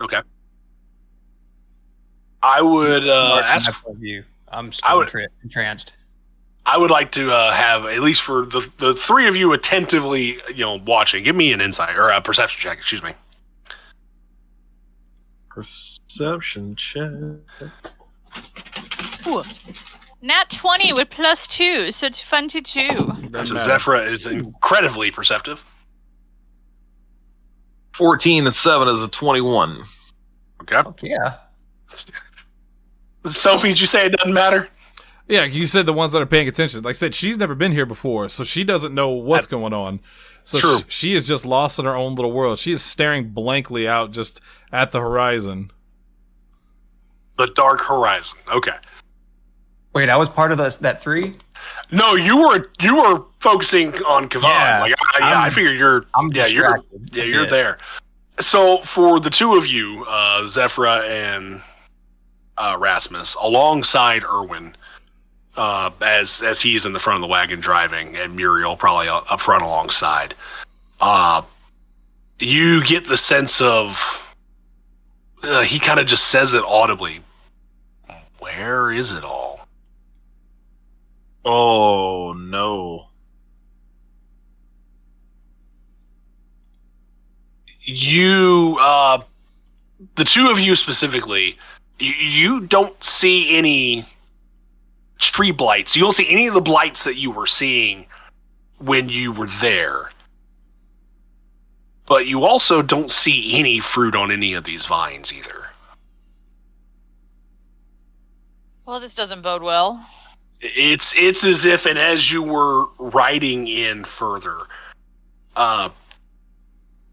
Okay. I would ask. Of you. I'm I would- still entranced. I would like to have at least for the three of you attentively, watching. Give me an insight or a perception check. Excuse me. Perception check. Ooh. Nat 20 with +2, so 22. So Zephyra is incredibly perceptive. 14 and 7 is a 21. Okay. Yeah. Sophie, did you say it doesn't matter? Yeah, you said the ones that are paying attention. Like I said, she's never been here before, so she doesn't know what's going on. So True. she is just lost in her own little world. She is staring blankly out just at the horizon. The Dark Horizon. Okay. Wait, I was part of that 3? No, you were focusing on Kavan. Yeah, I figured you're. I'm you're distracted. you're there. So for the two of you, Zephyra and Rasmus, alongside Erwin, as he's in the front of the wagon driving, and Muriel probably up front alongside, you get the sense of he kind of just says it audibly. Where is it all? Oh, no. You, the two of you specifically, you don't see any tree blights. You don't see any of the blights that you were seeing when you were there. But you also don't see any fruit on any of these vines either. Well, this doesn't bode well. It's as if, and as you were riding in further,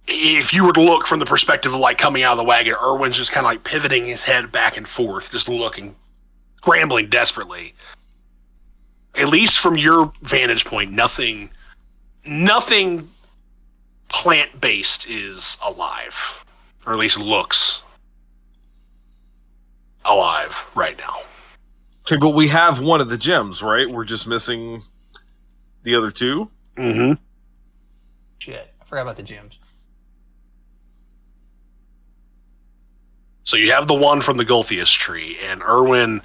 if you were to look from the perspective of like coming out of the wagon, Erwin's just kind of like pivoting his head back and forth, just looking, scrambling desperately. At least from your vantage point, nothing plant-based is alive, or at least looks alive right now. Okay, but we have one of the gems, right? We're just missing the other two? Mm-hmm. Shit, I forgot about the gems. So you have the one from the Gulthius tree, and Erwin,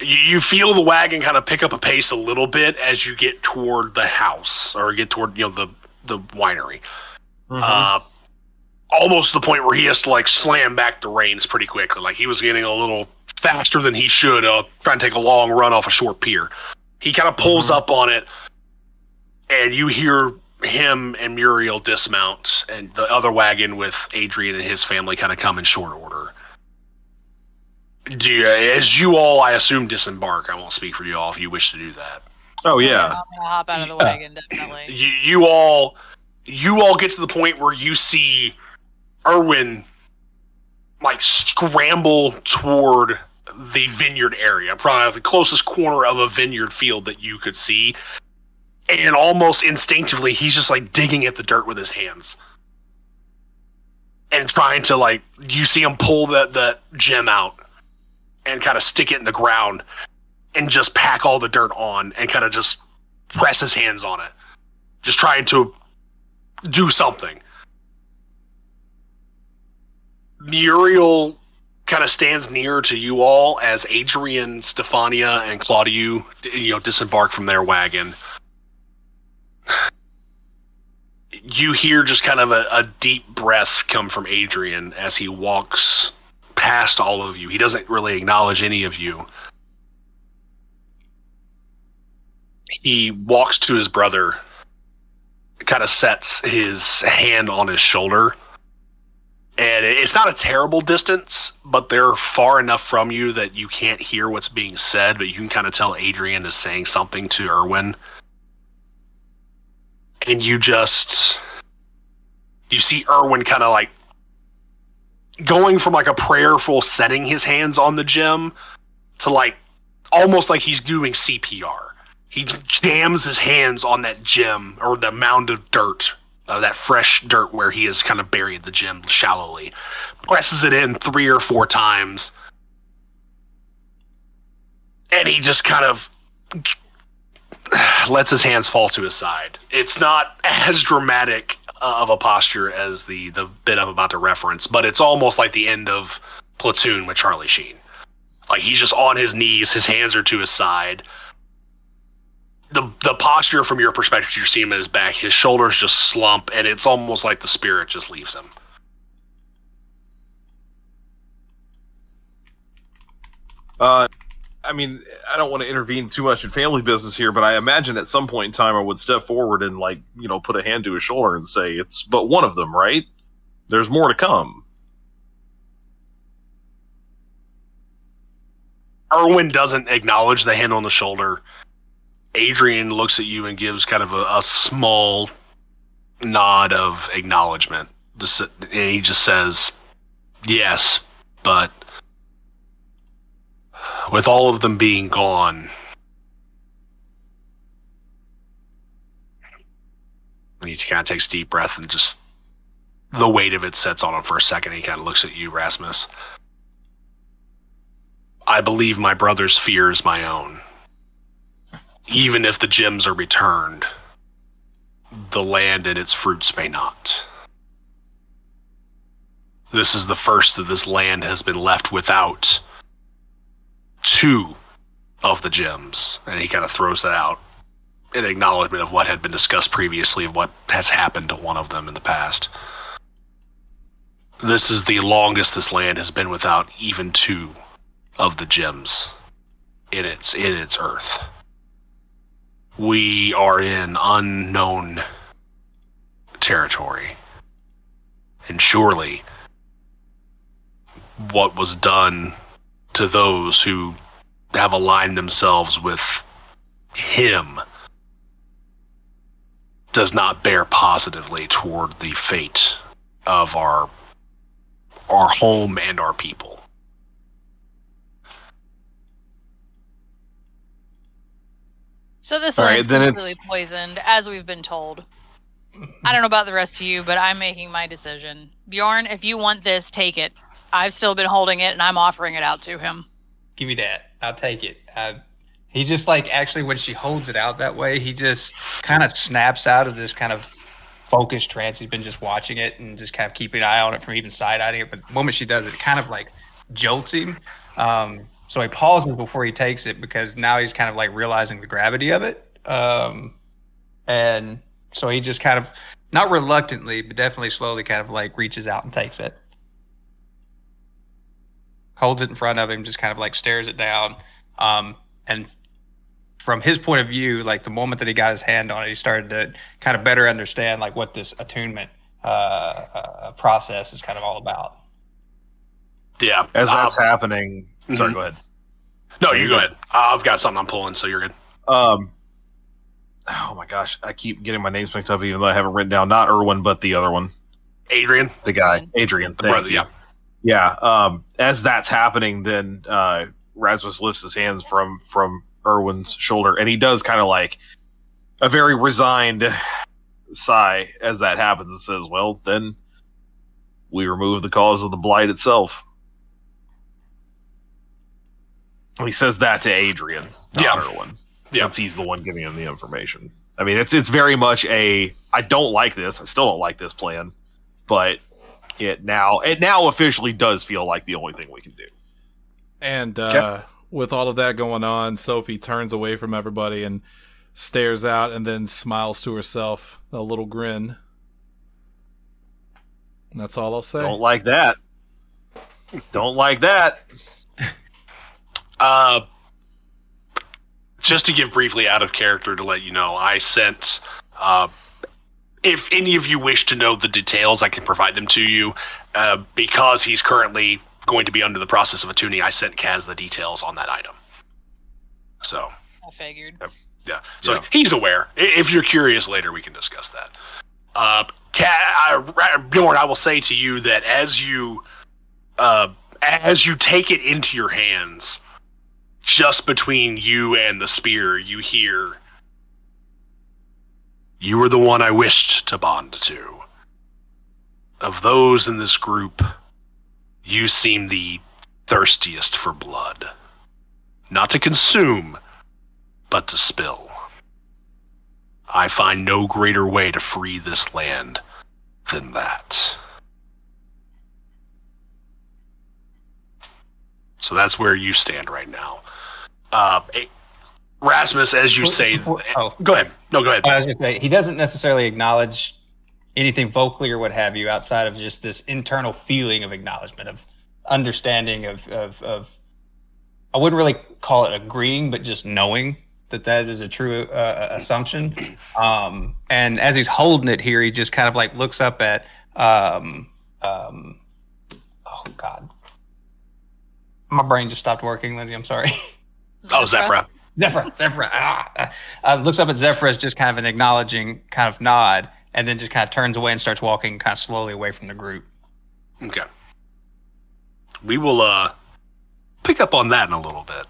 You feel the wagon kind of pick up a pace a little bit as you get toward the house or get toward the winery. Almost to the point where he has to like slam back the reins pretty quickly. Like he was getting a little faster than he should, trying to take a long run off a short pier. He kind of pulls up on it, and you hear him and Muriel dismount, and the other wagon with Adrian and his family kind of come in short order. As you all, I assume, disembark. I won't speak for you all if you wish to do that. Oh yeah, I'm gonna hop out of the wagon, definitely. You all get to the point where you see Erwin like scramble toward the vineyard area, probably the closest corner of a vineyard field that you could see. And almost instinctively, he's just like digging at the dirt with his hands. And trying to like, you see him pull that gem out and kind of stick it in the ground and just pack all the dirt on and kind of just press his hands on it. Just trying to do something. Muriel kind of stands near to you all as Adrian, Stefania, and Claudio, disembark from their wagon. You hear just kind of a deep breath come from Adrian as he walks past all of you. He doesn't really acknowledge any of you. He walks to his brother, kind of sets his hand on his shoulder. And it's not a terrible distance, but they're far enough from you that you can't hear what's being said, but you can kind of tell Adrian is saying something to Erwin. And you see Erwin kind of like going from like a prayerful setting his hands on the gem to like almost like he's doing CPR. He jams his hands on that gem or the mound of dirt, that fresh dirt where he has kind of buried the gem shallowly. Presses it in 3 or 4 times. And he just kind of lets his hands fall to his side. It's not as dramatic of a posture as the bit I'm about to reference, but it's almost like the end of Platoon with Charlie Sheen. Like he's just on his knees, his hands are to his side. The posture from your perspective, you see him at his back, his shoulders just slump, and it's almost like the spirit just leaves him. I mean, I don't want to intervene too much in family business here, but I imagine at some point in time I would step forward and like, put a hand to his shoulder and say, it's but one of them, right? There's more to come. Erwin doesn't acknowledge the hand on the shoulder. Adrian looks at you and gives kind of a small nod of acknowledgement. And he just says, yes, but with all of them being gone, he kind of takes a deep breath and just the weight of it sets on him for a second. He kind of looks at you, Rasmus. I believe my brother's fear is my own. Even if the gems are returned, the land and its fruits may not. This is the first that this land has been left without 2 of the gems. And he kind of throws that out in acknowledgement of what had been discussed previously, of what has happened to one of them in the past. This is the longest this land has been without even 2 of the gems in its earth. We are in unknown territory. And surely what was done to those who have aligned themselves with him does not bear positively toward the fate of our home and our people. So this land's completely poisoned, as we've been told. I don't know about the rest of you, but I'm making my decision. Bjorn, if you want this, take it. I've still been holding it, and I'm offering it out to him. Give me that. I'll take it. He just actually when she holds it out that way, he just kind of snaps out of this kind of focused trance. He's been just watching it and just kind of keeping an eye on it from even side-eyeing it. But the moment she does it, it kind of jolts him. So he pauses before he takes it because now he's kind of like realizing the gravity of it. And so he just kind of, not reluctantly, but definitely slowly kind of like reaches out and takes it. Holds it in front of him, just kind of like stares it down. And from his point of view, like the moment that he got his hand on it, he started to kind of better understand like what this attunement process is kind of all about. Yeah. As that's happening, sorry, go ahead. No, you go ahead. I've got something I'm pulling, so you're good. Oh my gosh, I keep getting my names mixed up, even though I haven't written down not Irwin, but the other one, Adrian, the guy, Adrian, the brother. You. Yeah. As that's happening, then Rasmus lifts his hands from Irwin's shoulder, and he does kind of like a very resigned sigh as that happens, and says, "Well, then we remove the cause of the blight itself." He says that to Adrian, not Irwin, since he's the one giving him the information. I mean, it's very much I don't like this. I still don't like this plan, but it now officially does feel like the only thing we can do. And with all of that going on, Sophie turns away from everybody and stares out, and then smiles to herself, a little grin. And that's all I'll say. Don't like that. Don't like that. Just to give briefly out of character to let you know, I sent, if any of you wish to know the details, I can provide them to you. Because he's currently going to be under the process of attuning, I sent Kaz the details on that item. So. I figured. Yeah. So he's aware. If you're curious later, we can discuss that. Bjorn, I will say to you that as you take it into your hands, just between you and the spear, you hear, "You were the one I wished to bond to. Of those in this group, you seem the thirstiest for blood. Not to consume, but to spill. I find no greater way to free this land than that." So that's where you stand right now. Rasmus, as you say... Go ahead. No, go ahead. I was going to say, he doesn't necessarily acknowledge anything vocally or what have you outside of just this internal feeling of acknowledgement, of understanding, of I wouldn't really call it agreeing, but just knowing that is a true assumption. And as he's holding it here, he just kind of like looks up at, oh God. My brain just stopped working, Lindsay. I'm sorry. Zephyra. Zephyra. Looks up at Zephyra as just kind of an acknowledging kind of nod, and then just kind of turns away and starts walking kind of slowly away from the group. Okay. We will pick up on that in a little bit.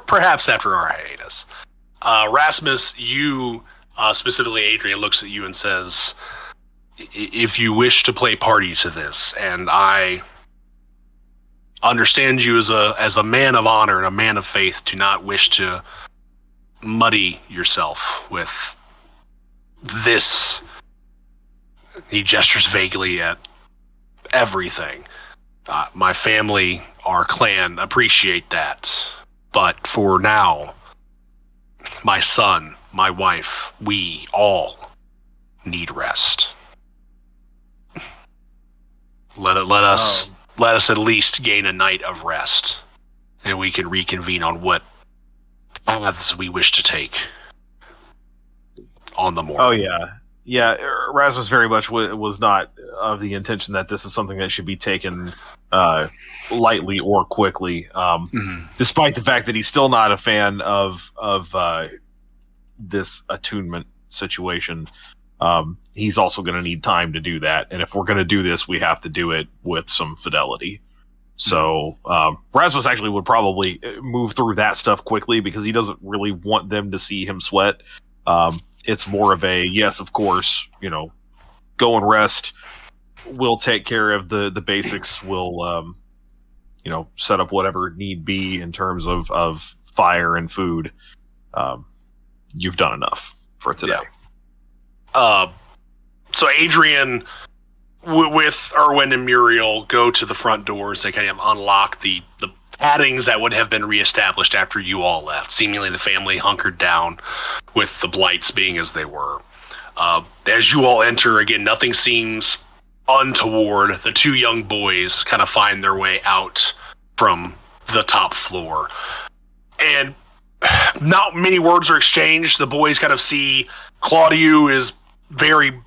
Perhaps after our hiatus. Rasmus, you, specifically Adrian, looks at you and says, "If you wish to play party to this, and I understand you as a man of honor and a man of faith, do not wish to muddy yourself with this," he gestures vaguely at everything. "My family, our clan, appreciate that. But for now, my son, my wife, we all need rest. Let us at least gain a night of rest, and we can reconvene on what paths we wish to take on the morning." Oh, yeah. Rasmus very much was not of the intention that this is something that should be taken lightly or quickly, despite the fact that he's still not a fan of this attunement situation. He's also going to need time to do that, and if we're going to do this, we have to do it with some fidelity. So Rasmus actually would probably move through that stuff quickly because he doesn't really want them to see him sweat. It's more of a, yes, of course, go and rest. We'll take care of the basics. We'll, set up whatever need be in terms of fire and food. You've done enough for today. Yeah. So Adrian, with Irwin and Muriel, go to the front doors. They kind of unlock the paddings that would have been reestablished after you all left. Seemingly the family hunkered down with the blights being as they were. As you all enter, again, nothing seems untoward. The two young boys kind of find their way out from the top floor. And not many words are exchanged. The boys kind of see Claudio is very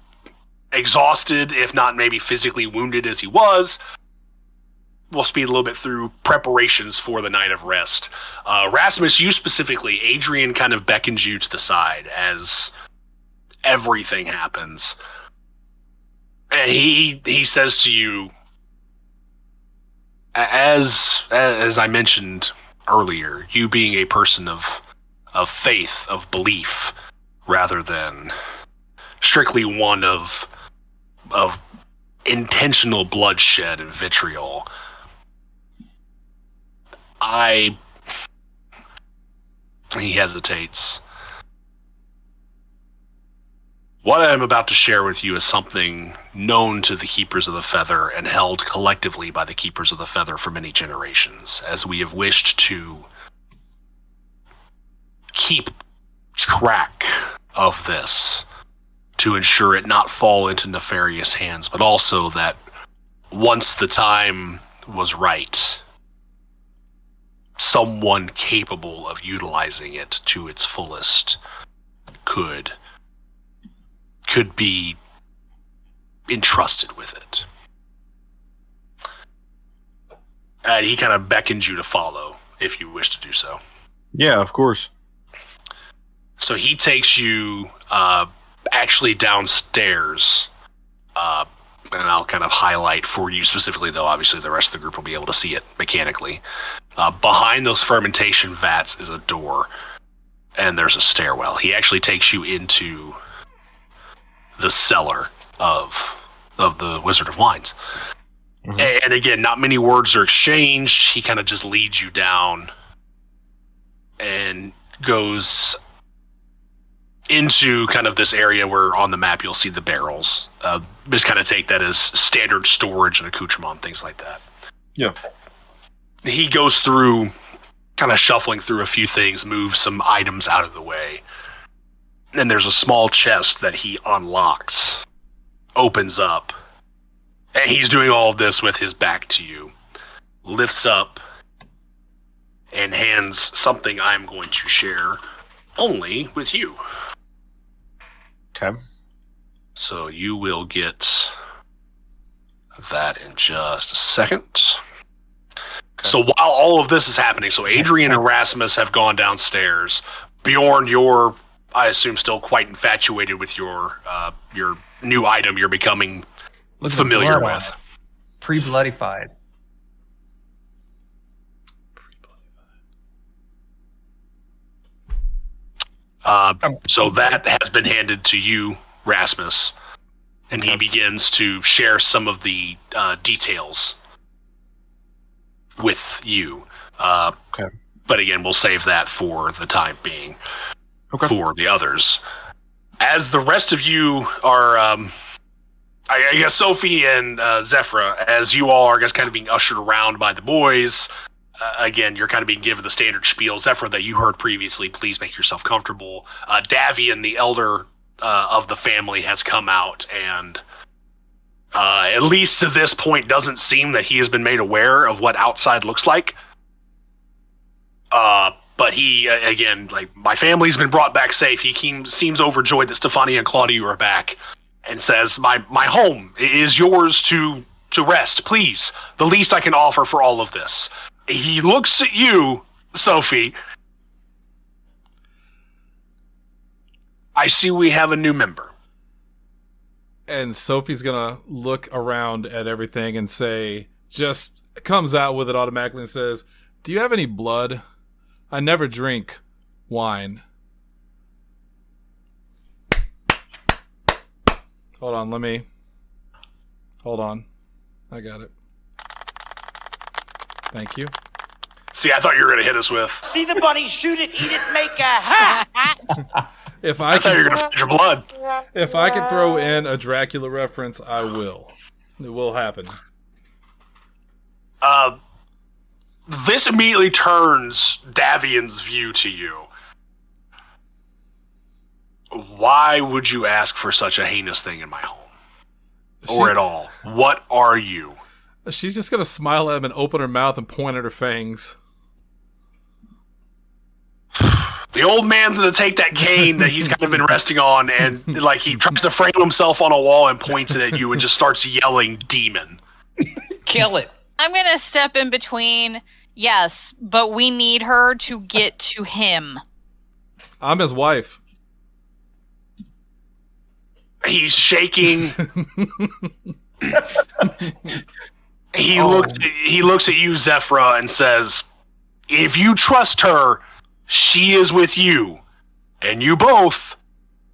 exhausted, if not maybe physically wounded as he was. We'll speed a little bit through preparations for the night of rest. Rasmus, you specifically, Adrian kind of beckons you to the side as everything happens. And he says to you, as I mentioned earlier, you being a person of faith, of belief, rather than strictly one of intentional bloodshed and vitriol. He hesitates. What I am about to share with you is something known to the Keepers of the Feather and held collectively by the Keepers of the Feather for many generations, as we have wished to keep track of this to ensure it not fall into nefarious hands, but also that once the time was right, someone capable of utilizing it to its fullest could be entrusted with it. And he kind of beckons you to follow if you wish to do so. Yeah, of course. So he takes you actually downstairs, and I'll kind of highlight for you specifically, though obviously the rest of the group will be able to see it mechanically. Behind those fermentation vats is a door, and there's a stairwell. He actually takes you into the cellar of the Wizard of Wines. Mm-hmm. And again, not many words are exchanged. He kind of just leads you down and goes into kind of this area where on the map you'll see the barrels. Just kind of take that as standard storage and accoutrement, things like that. Yeah. He goes through, kind of shuffling through a few things, moves some items out of the way. And there's a small chest that he unlocks, opens up, and he's doing all of this with his back to you. Lifts up and hands something I'm going to share only with you. Okay. So you will get that in just a second. Okay. So while all of this is happening, so Adrian and Rasmus have gone downstairs. Bjorn, you're, I assume, still quite infatuated with your new item you're becoming familiar with. Pre-bloodified. So that has been handed to you, Rasmus, and he begins to share some of the details with you. Okay. But again, we'll save that for the time being. Okay. For the others. As the rest of you are, I guess Sophie and Zephyra, as you all are, I guess, kind of being ushered around by the boys. Again, you're kind of being given the standard spiel. Zephyr, that you heard previously, please make yourself comfortable. Davian, the elder of the family, has come out and, at least to this point, doesn't seem that he has been made aware of what outside looks like. But he, again, like, my family's been brought back safe. He seems overjoyed that Stefania and Claudia are back and says, my home is yours to rest, please. The least I can offer for all of this. He looks at you, Sophie. I see we have a new member. And Sophie's gonna look around at everything and say, just comes out with it automatically and says, "Do you have any blood? I never drink wine." Hold on, hold on. I got it. Thank you. See, I thought you were going to hit us with, "See the bunny, shoot it, eat it, make a hat." That's how you're going to find your blood. If I can throw in a Dracula reference, I will. It will happen. this immediately turns Davian's view to you. Why would you ask for such a heinous thing in my home? Or at all? What are you? She's just going to smile at him and open her mouth and point at her fangs. The old man's going to take that cane that he's kind of been resting on and like he tries to frame himself on a wall and points it at you and just starts yelling demon. Kill it. I'm going to step in between. Yes, but we need her to get to him. I'm his wife. He's shaking. He looks at you, Zephyra, and says, if you trust her, she is with you. And you both.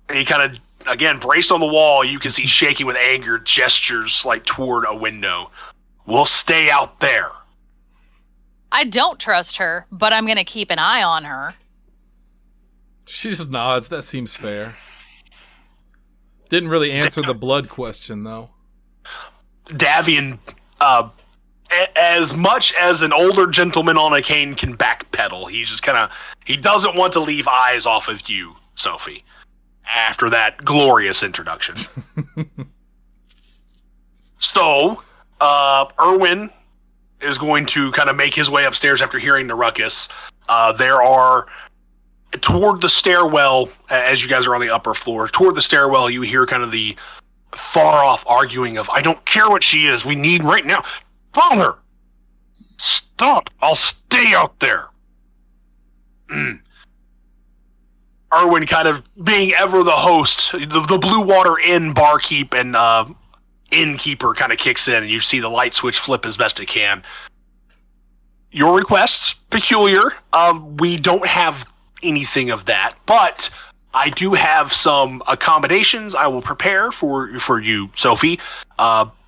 And he kind of, again, braced on the wall, you can see shaking with anger, gestures like toward a window. We'll stay out there. I don't trust her, but I'm going to keep an eye on her. She just nods. That seems fair. Didn't really answer the blood question, though. Davian, as much as an older gentleman on a cane can backpedal, he just kind of, he doesn't want to leave eyes off of you, Sophie, after that glorious introduction. So, Erwin is going to kind of make his way upstairs after hearing the ruckus. There are, toward the stairwell, as you guys are on the upper floor, toward the stairwell, you hear kind of the far-off arguing of, I don't care what she is, we need right now. Father! Stop! I'll stay out there! Erwin kind of being ever the host, the Blue Water Inn barkeep and innkeeper kind of kicks in, and you see the light switch flip as best it can. Your request's peculiar. We don't have anything of that, but I do have some accommodations I will prepare for you, Sophie,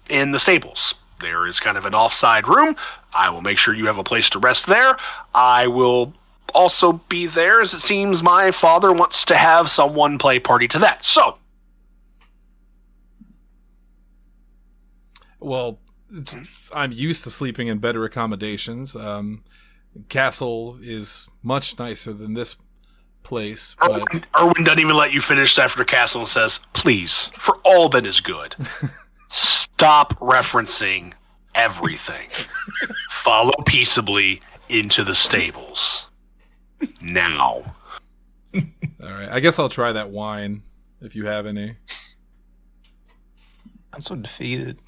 in the stables. There is kind of an offside room. I will make sure you have a place to rest there. I will also be there, as it seems my father wants to have someone play party to that. So, well, I'm used to sleeping in better accommodations. Castle is much nicer than this place. But Erwin doesn't even let you finish after Castle and says, please, for all that is good, stop referencing everything. Follow peaceably into the stables. Now. All right. I guess I'll try that wine if you have any. I'm so defeated.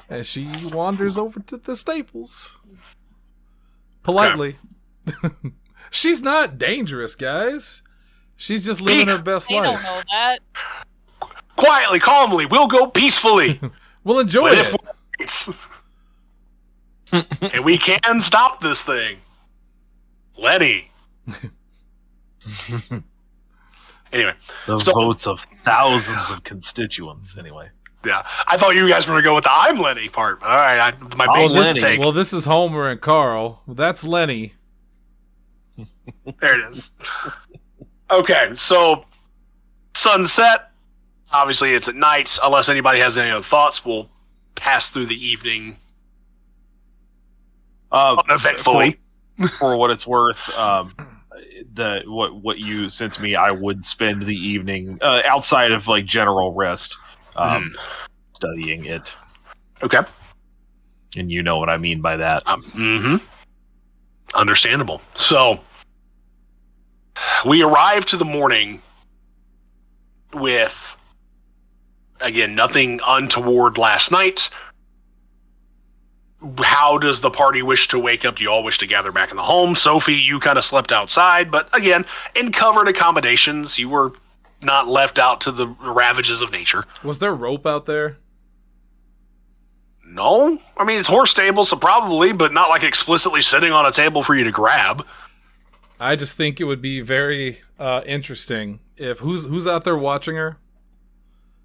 As she wanders over to the stables politely. Okay. She's not dangerous, guys. She's just living her best life. I don't know that. Quietly, calmly, we'll go peacefully. We'll enjoy it. And we can stop this thing. Lenny. Anyway. The votes of thousands of constituents, anyway. Yeah. I thought you guys were going to go with the I'm Lenny part. All right. My big Lenny. Well, this is Homer and Carl. That's Lenny. There it is. Okay, so sunset. Obviously, it's at night. Unless anybody has any other thoughts, we'll pass through the evening uneventfully. For what it's worth, what you sent to me, I would spend the evening outside of like general rest, studying it. Okay, and you know what I mean by that. Understandable. So we arrive to the morning with, again, nothing untoward last night. How does the party wish to wake up? Do you all wish to gather back in the home? Sophie, you kind of slept outside, but again, in covered accommodations, you were not left out to the ravages of nature. Was there rope out there? No. I mean, it's horse stables, so probably, but not like explicitly sitting on a table for you to grab. I just think it would be very interesting if who's out there watching her.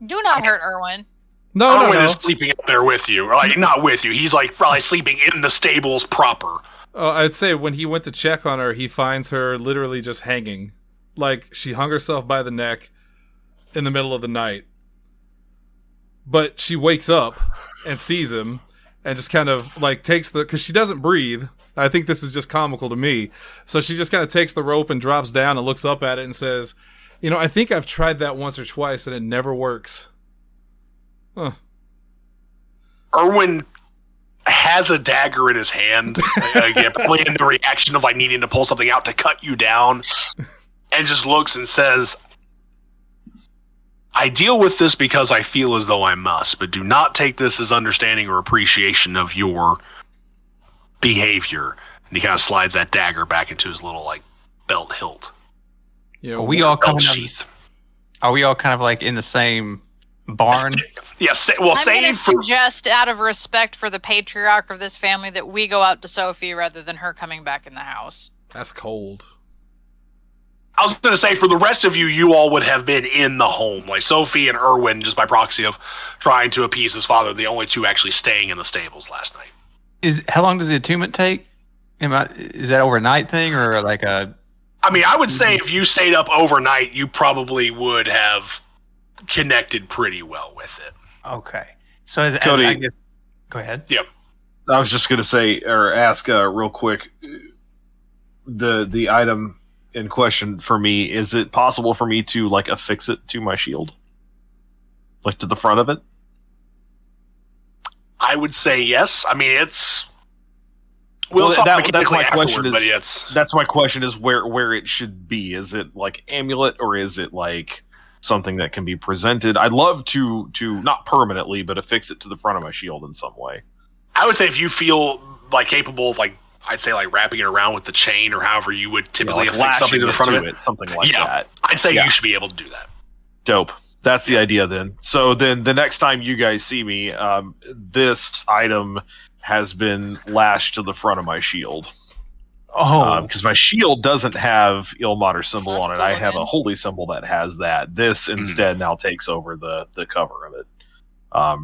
Do not hurt Erwin. No. Erwin is sleeping out there with you. Like, not with you. He's like probably sleeping in the stables proper. I'd say when he went to check on her, he finds her literally just hanging. Like, she hung herself by the neck in the middle of the night. But she wakes up and sees him, and just kind of like takes because she doesn't breathe. I think this is just comical to me. So she just kind of takes the rope and drops down and looks up at it and says, I think I've tried that once or twice and it never works. Huh. Erwin has a dagger in his hand, again, probably in the reaction of like needing to pull something out to cut you down, and just looks and says, I deal with this because I feel as though I must, but do not take this as understanding or appreciation of your behavior. And he kind of slides that dagger back into his little like belt hilt. Yeah, are we all kind of like in the same barn? Yeah, I'm going to suggest, out of respect for the patriarch of this family, that we go out to Sophie rather than her coming back in the house. That's cold. I was going to say, for the rest of you, you all would have been in the home. Like Sophie and Erwin, just by proxy of trying to appease his father, the only two actually staying in the stables last night. How long does the attunement take? Is that overnight thing or like a... I mean, I would say if you stayed up overnight, you probably would have connected pretty well with it. Okay. So Cody, go ahead. Yep. I was just going to say, or ask real quick, the item in question for me, is it possible for me to like affix it to my shield? Like to the front of it? I would say yes. I mean, it's... that's my question. That's my question is where it should be. Is it like amulet or is it like something that can be presented? I'd love to not permanently, but affix it to the front of my shield in some way. I would say if you feel like capable of like, I'd say like wrapping it around with the chain or however you would typically affix something to the front of it. Something like that. I'd say you should be able to do that. Dope. That's the idea then. So then the next time you guys see me, this item has been lashed to the front of my shield. Oh. Because my shield doesn't have Ilmater symbol That's on it. cool, I have man. a holy symbol that has that. This instead now takes over the cover of it.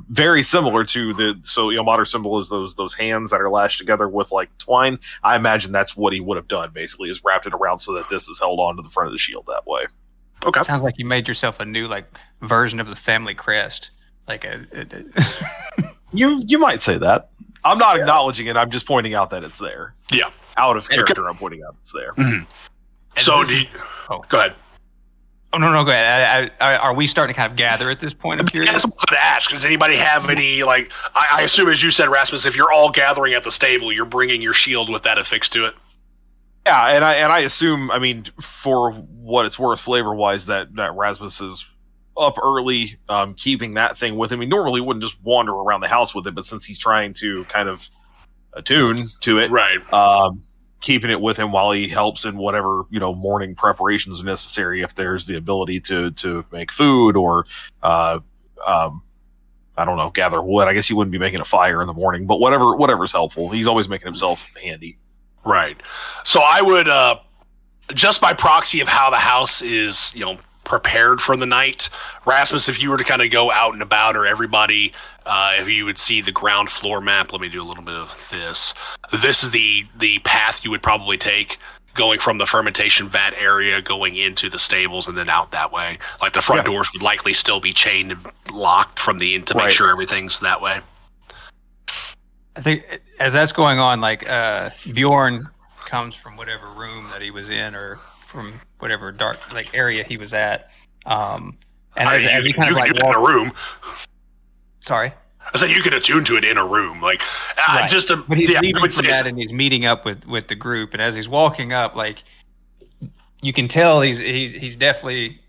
Very similar to Ilmater symbol is those hands that are lashed together with like twine. I imagine that's what he would have done basically, is wrapped it around so that this is held onto the front of the shield that way. Okay. Sounds like you made yourself a new like version of the family crest. Like You might say that. I'm not acknowledging it. I'm just pointing out that it's there. Yeah. Out of character, I'm pointing out it's there. Mm-hmm. So go ahead. Oh no, go ahead. Are we starting to kind of gather at this point? I'm curious. I was going to ask, does anybody have any, like, I assume, as you said, Rasmus, if you're all gathering at the stable, you're bringing your shield with that affixed to it? Yeah, and I assume, I mean, for what it's worth, flavor-wise, that Rasmus is up early, keeping that thing with him. He normally wouldn't just wander around the house with it, but since he's trying to kind of attune to it, right? Keeping it with him while he helps in whatever morning preparations are necessary. If there's the ability to make food or I don't know, gather wood. I guess he wouldn't be making a fire in the morning, but whatever's helpful. He's always making himself handy. Right. So I would just by proxy of how the house is, prepared for the night, Rasmus, if you were to kind of go out and about, or everybody, if you would see the ground floor map, let me do a little bit of this. This is the path you would probably take, going from the fermentation vat area, going into the stables, and then out that way. Like the front doors would likely still be chained and locked from the to make sure everything's that way. I think as that's going on, like Bjorn comes from whatever room that he was in, or from whatever dark like area he was at, and as he kind of like in a room. Sorry, I said you could attune to it in a room, like right. But he's leaving from that, and he's meeting up with the group, and as he's walking up, like you can tell he's definitely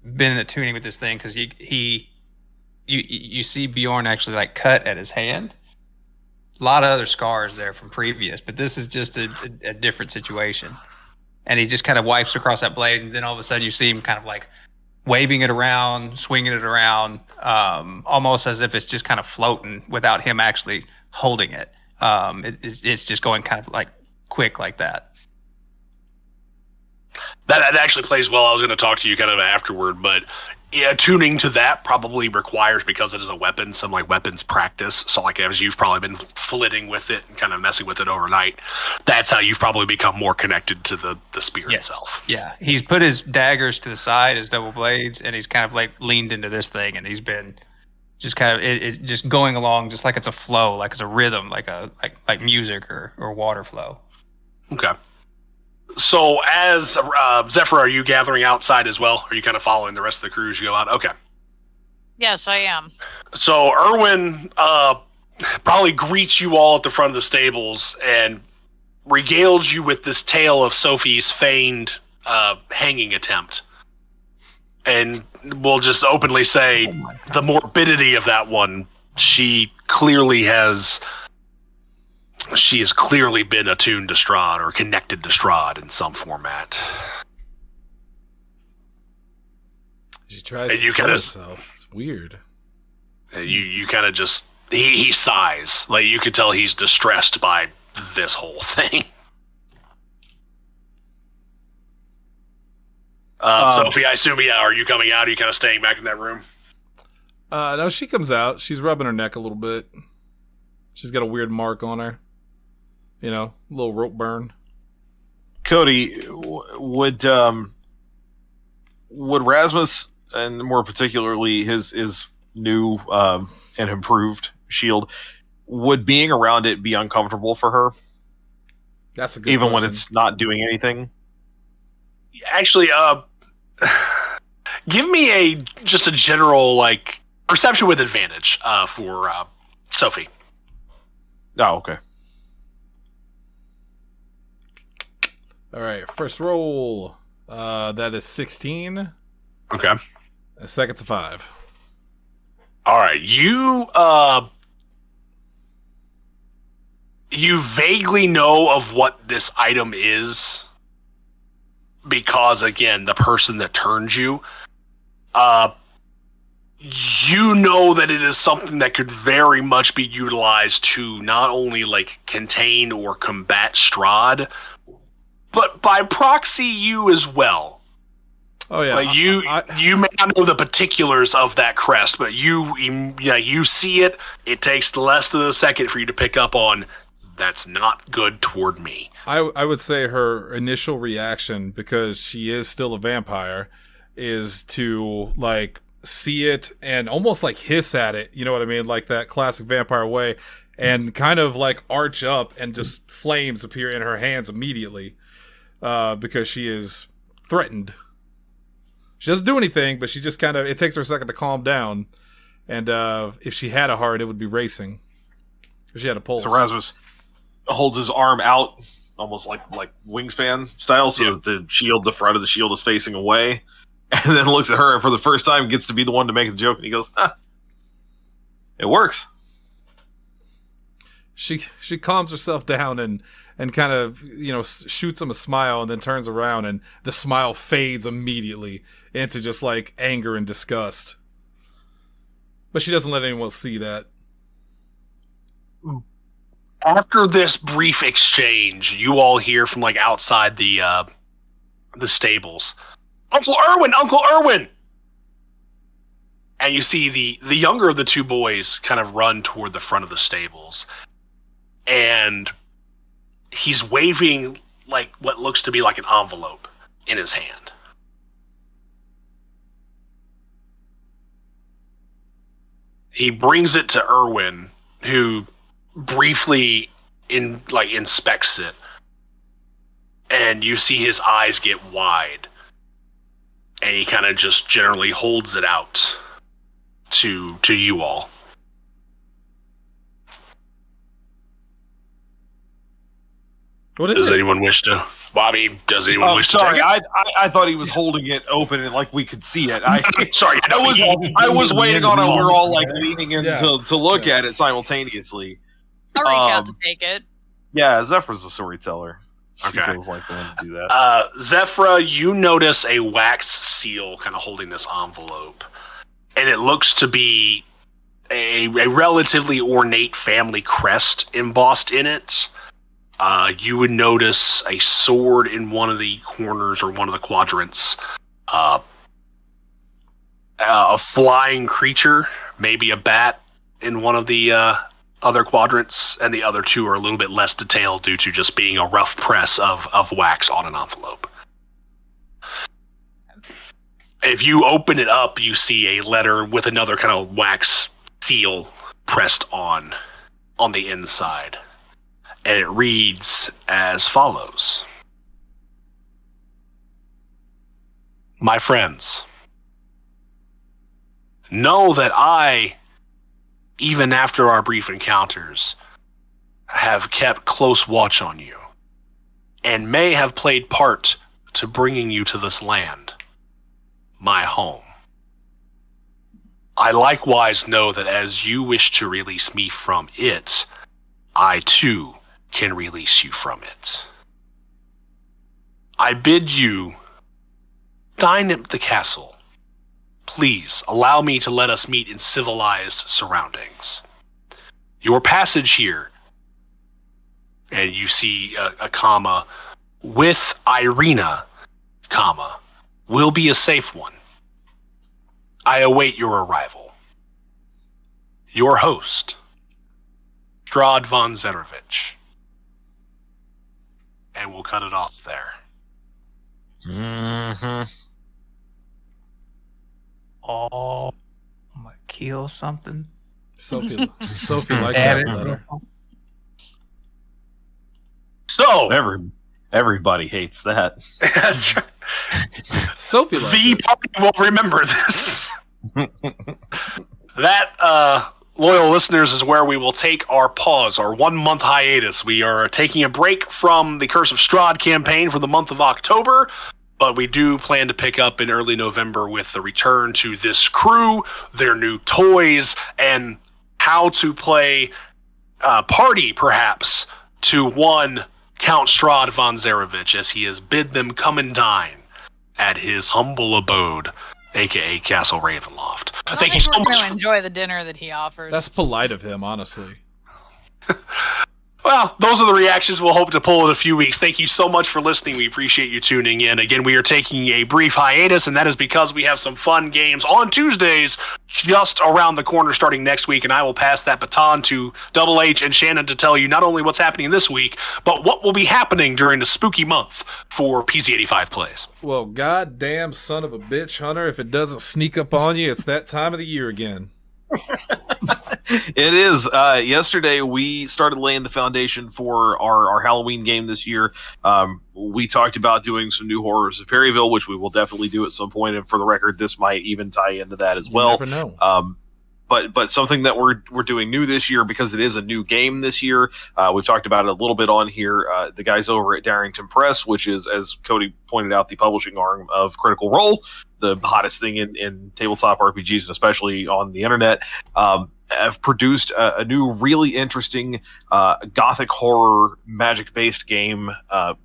been attuning with this thing, because you see Bjorn actually like cut at his hand. A lot of other scars there from previous, but this is just a different situation. And he just kind of wipes across that blade, and then all of a sudden you see him kind of like waving it around, swinging it around, almost as if it's just kind of floating without him actually holding it. It's just going kind of like quick like that. That actually plays well. I was going to talk to you kind of afterward, but tuning to that probably requires, because it is a weapon, some like weapons practice. So like as you've probably been flitting with it and kind of messing with it overnight, that's how you've probably become more connected to the spear itself. Yeah, he's put his daggers to the side, his double blades, and he's kind of like leaned into this thing, and he's been just kind of it just going along, just like it's a flow, like it's a rhythm, like music or water flow. Okay. So as Zephyr, are you gathering outside as well? Are you kind of following the rest of the crew as you go out? Okay. Yes, I am. So Erwin probably greets you all at the front of the stables and regales you with this tale of Sophie's feigned hanging attempt. And we'll just openly say the morbidity of that one. She has clearly been attuned to Strahd or connected to Strahd in some format. She tries to kill herself. It's weird. You kind of just... He sighs. Like, you could tell he's distressed by this whole thing. Sophie, I assume, are you coming out? Are you kind of staying back in that room? No, she comes out. She's rubbing her neck a little bit. She's got a weird mark on her. You know, a little rope burn. Cody, would Rasmus, and more particularly his new and improved shield, would being around it be uncomfortable for her? That's a good even question. When it's not doing anything? Actually, give me just a general, like, perception with advantage for Sophie. Oh, okay. All right, first roll. That is 16. Okay. Second's a 5. All right, you vaguely know of what this item is because, again, the person that turned you, you know that it is something that could very much be utilized to not only, like, contain or combat Strahd, but by proxy you as well. Oh yeah, like you may not know the particulars of that crest, but you see it. It takes less than a second for you to pick up on. That's not good toward me. I would say her initial reaction, because she is still a vampire, is to, like, see it and almost, like, hiss at it. You know what I mean? Like that classic vampire way, and kind of, like, arch up, and just flames appear in her hands immediately. Because she is threatened. She doesn't do anything, but she just kind of... It takes her a second to calm down. And if she had a heart, it would be racing. If she had a pulse. So Rasmus holds his arm out, almost like wingspan style, so that the front of the shield is facing away. And then looks at her, and for the first time gets to be the one to make the joke, and he goes, it works. She calms herself down and kind of, you know, shoots him a smile, and then turns around, and the smile fades immediately into just, like, anger and disgust. But she doesn't let anyone see that. After this brief exchange, you all hear from, like, outside the stables, Uncle Erwin! And you see the younger of the two boys kind of run toward the front of the stables. And he's waving, like, what looks to be like an envelope in his hand. He brings it to Erwin, who briefly inspects it. And you see his eyes get wide. And he kind of just generally holds it out to you all. What is does it? anyone wish to... Bobby, does anyone wish to take it? I thought he was holding it open and, like, we could see it. Sorry. I was waiting on it. We're all, like, leaning in to look at it simultaneously. I'll reach out to take it. Yeah, Zephyr's a storyteller. She Okay. feels like the one to do that. Zephyr, you notice a wax seal kind of holding this envelope. And it looks to be a relatively ornate family crest embossed in it. You would notice a sword in one of the corners or one of the quadrants. A flying creature, maybe a bat, in one of the other quadrants, and the other two are a little bit less detailed due to just being a rough press of wax on an envelope. If you open it up, you see a letter with another kind of wax seal pressed on the inside. And it reads as follows. My friends, know that I, even after our brief encounters, have kept close watch on you, and may have played part to bringing you to this land, my home. I likewise know that as you wish to release me from it, I too can release you from it. I bid you dine at the castle. Please allow me to let us meet in civilized surroundings. Your passage here, and you see a comma, with Irina, comma, will be a safe one. I await your arrival. Your host, Strahd von Zerovich. And we'll cut it off there. Mm-hmm. Oh, I'm gonna kill something. Sophie liked that letter. So Everybody hates that. that's right. Sophie liked The it. party will remember this. That, loyal listeners, is where we will take our pause, our 1 month hiatus. We are taking a break from the Curse of Strahd campaign for the month of October, but we do plan to pick up in early November with the return to this crew, their new toys, and how to play party, perhaps, to one Count Strahd von Zerovich, as he has bid them come and dine at his humble abode, aka Castle Ravenloft. I Thank you think so we're going to much. enjoy the dinner that he offers. That's polite of him, honestly. Well, those are the reactions we'll hope to pull in a few weeks. Thank you so much for listening. We appreciate you tuning in. Again, we are taking a brief hiatus, and that is because we have some fun games on Tuesdays just around the corner starting next week, and I will pass that baton to Double H and Shannon to tell you not only what's happening this week, but what will be happening during the spooky month for PZ85 plays. Well, goddamn son of a bitch, Hunter, if it doesn't sneak up on you, it's that time of the year again. It is. Yesterday, we started laying the foundation for our Halloween game this year. We talked about doing some new horrors of Perryville, which we will definitely do at some point. And for the record, this might even tie into that as well. You never know. But something that we're doing new this year, because it is a new game this year. We've talked about it a little bit on here. The guys over at Darrington Press, which is, as Cody pointed out, the publishing arm of Critical Role, the hottest thing in tabletop RPGs, and especially on the internet, have produced a new, really interesting gothic horror magic-based game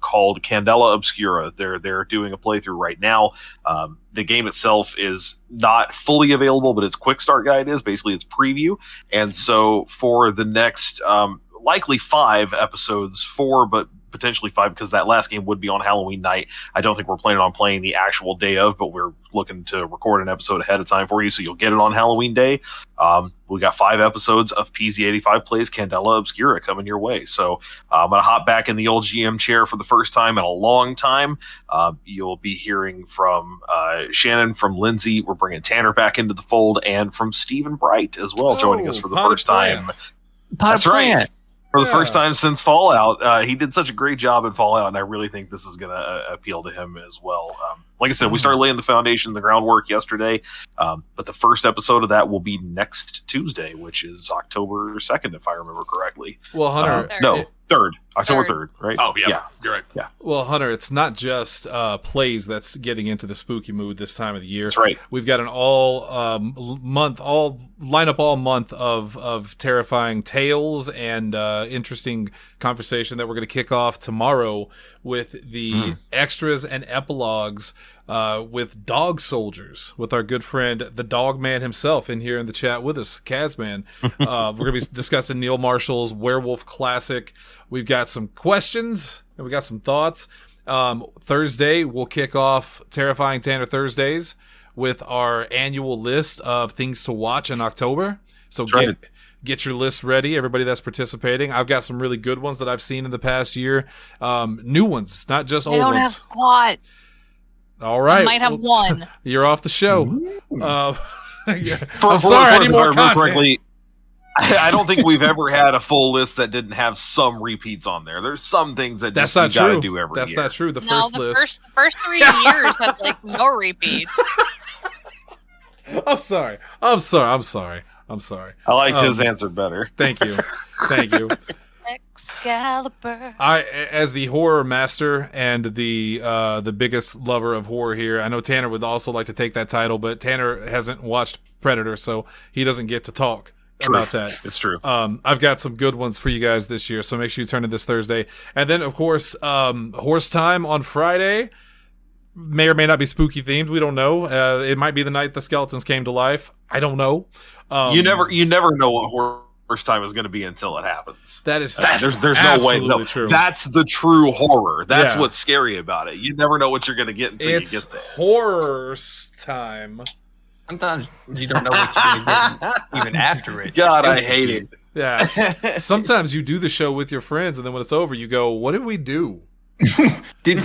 called Candela Obscura. They're doing a playthrough right now. The game itself is not fully available, but its quick start guide is. Basically, it's preview. And so for the next likely 5 episodes, 4, but potentially 5, because that last game would be on Halloween night. I don't think we're planning on playing the actual day of, but we're looking to record an episode ahead of time for you, so you'll get it on Halloween day. We got 5 episodes of PZ85 Plays Candela Obscura coming your way. So I'm going to hop back in the old GM chair for the first time in a long time. You'll be hearing from Shannon, from Lindsay. We're bringing Tanner back into the fold, and from Stephen Bright as well, joining us for the first time. That's right. For the first time since Fallout. He did such a great job in Fallout, and I really think this is going to appeal to him as well. Like I said, we started laying the foundation, the groundwork yesterday, but the first episode of that will be next Tuesday, which is October 2nd, if I remember correctly. Well, Hunter... no, 3rd. October 3rd, right? Oh, yeah. You're right. Yeah. Well, Hunter, it's not just plays that's getting into the spooky mood this time of the year. That's right. We've got an all month of terrifying tales and interesting conversation that we're going to kick off tomorrow with the extras and epilogues with Dog Soldiers, with our good friend, the Dog Man himself, in here in the chat with us, Kazman. We're going to be discussing Neil Marshall's Werewolf Classic. We've got some questions and we got some thoughts. Thursday, we'll kick off Terrifying Tanner Thursdays with our annual list of things to watch in October. So get your list ready, everybody that's participating. I've got some really good ones that I've seen in the past year. New ones, not just old ones. They don't have squat. All right. I might have one. You're off the show. I'm sorry, I need more content. I don't think we've ever had a full list that didn't have some repeats on there. There's some things that That's just not you gotta true. do every That's year. not true. The No, first the list. first 3 years had like no repeats. I'm sorry. I liked his answer better. Thank you. Excalibur. As the horror master and the biggest lover of horror here, I know Tanner would also like to take that title, but Tanner hasn't watched Predator, so he doesn't get to talk about that. It's true. I've got some good ones for you guys this year, so make sure you turn in this Thursday. And then, of course, Horse Time on Friday. May or may not be spooky themed. We don't know. It might be the night the skeletons came to life. I don't know. You never know what Horse Time is going to be until it happens. There's no way. No, true. That's the true horror. That's Yeah. what's scary about it. You never know what you're going to get until It's you get there. Horse Time. Sometimes you don't know what you're going to get even after it. God, I hate it. Yeah. Sometimes you do the show with your friends, and then when it's over, you go, "What did we do? Did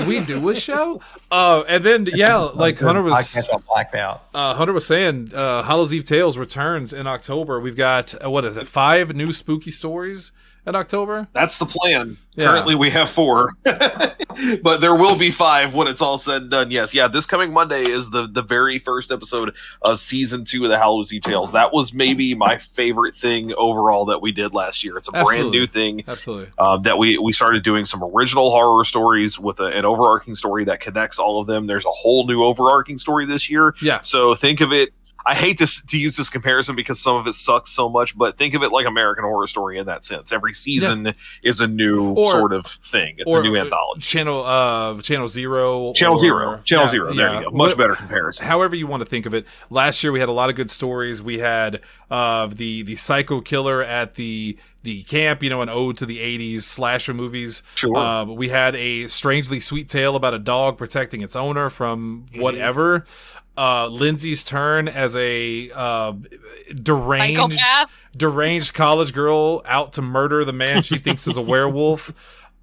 we do a show?" And then like Hunter was blacked out. Hunter was saying, Hallows Eve Tales returns in October. We've got 5 new spooky stories in October. That's the plan. Yeah. Currently, we have 4, but there will be 5 when it's all said and done. Yes, this coming Monday is the very first episode of season 2 of the Hallows Eve Tales. That was maybe my favorite thing overall that we did last year. It's a brand new thing. Absolutely. That we started doing some original horror stories with an overarching story that connects all of them. There's a whole new overarching story this year. Yeah. So think of it. I hate to use this comparison because some of it sucks so much, but think of it like American Horror Story in that sense. Every season is a new sort of thing. It's a new anthology. Channel Zero. Channel Zero. There you go. Much better comparison. However you want to think of it. Last year we had a lot of good stories. We had the psycho killer at the camp, an ode to the 80s slasher movies. Sure. We had a strangely sweet tale about a dog protecting its owner from whatever. Lindsay's turn as a deranged college girl out to murder the man she thinks is a werewolf.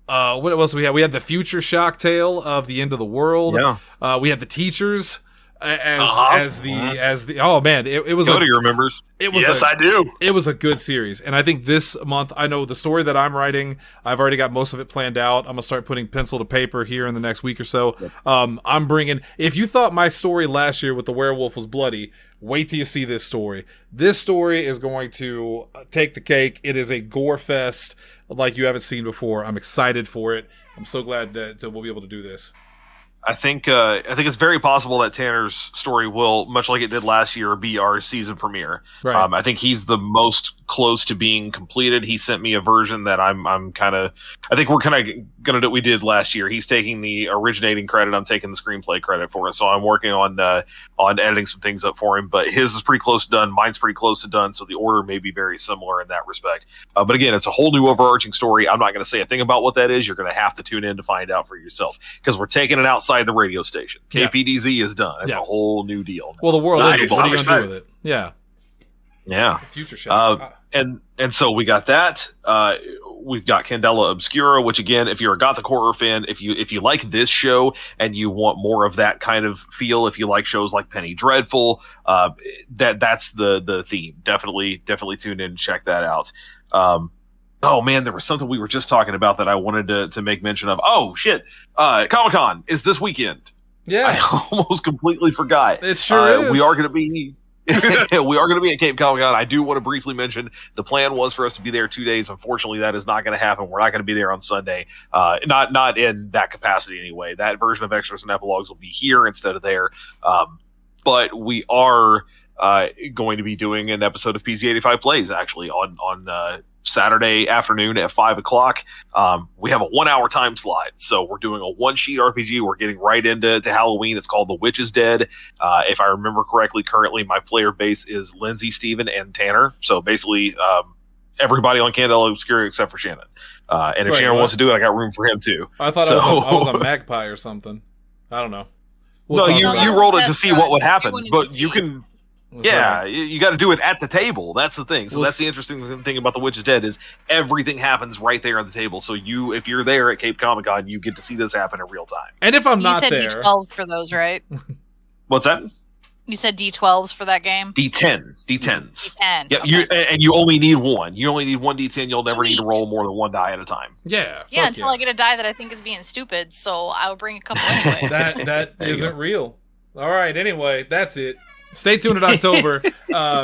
What else we had? We had the future shock tale of the end of the world. Yeah. We had the teachers as the oh man, it was Cody remembers. I do. It was a good series, and I think this month, I know the story that I'm writing, I've already got most of it planned out. I'm gonna start putting pencil to paper here in the next week or so. I'm bringing. If you thought my story last year with the werewolf was bloody, wait till you see this story. This story is going to take the cake. It is a gore fest like you haven't seen before. I'm excited for it. I'm so glad that we'll be able to do this. I think it's very possible that Tanner's story will, much like it did last year, be our season premiere. Right. I think he's the most close to being completed. He sent me a version that I think we're kind of gonna do what we did last year. He's taking the originating credit. I'm taking the screenplay credit for it. So I'm working on editing some things up for him. But his is pretty close to done. Mine's pretty close to done. So the order may be very similar in that respect. But again, it's a whole new overarching story. I'm not going to say a thing about what that is. You're going to have to tune in to find out for yourself because we're taking it outside the radio station. KPDZ is done. It's a whole new deal. Well, the world Nice. is. What are you I'm going to do with it? Yeah. Yeah. Future shock. And so we got that. We've got Candela Obscura, which again, if you're a Gothic horror fan, if you like this show and you want more of that kind of feel, if you like shows like Penny Dreadful, that's the theme. Definitely tune in and check that out. Oh man, there was something we were just talking about that I wanted to make mention of. Oh shit, Comic-Con is this weekend. Yeah, I almost completely forgot. It sure is. We are going to be. We are going to be at Cape Comic-Con. I do want to briefly mention the plan was for us to be there 2 days. Unfortunately, that is not going to happen. We're not going to be there on Sunday. Not in that capacity anyway. That version of Extras and Epilogues will be here instead of there. But we are going to be doing an episode of PZ85 Plays actually on Saturday afternoon at 5:00. We have a 1 hour time slot, so we're doing a 1-sheet RPG. We're getting right into Halloween. It's called The Witch is Dead. If I remember correctly, currently my player base is Lindsay, Steven, and Tanner. So basically, everybody on Candela Obscura except for Shannon. And if Shannon wants to do it, I got room for him too. I thought I was a magpie or something. I don't know. You rolled it to see what would happen, but you can. Right. You got to do it at the table. That's the thing. So that's the interesting thing about The Witch is Dead is everything happens right there at the table. So if you're there at Cape Comic Con, you get to see this happen in real time. And if I'm not there, there, D12s for those, right? What's that? You said D12s for that game? D10s. D10. Yep, Okay. you only need one. You only need one D10. You'll never need to Sweet. roll more than one die at a time. Yeah. Yeah, until I get a die that I think is being stupid, so I'll bring a couple anyway. That isn't real. All right, anyway, that's it. Stay tuned in October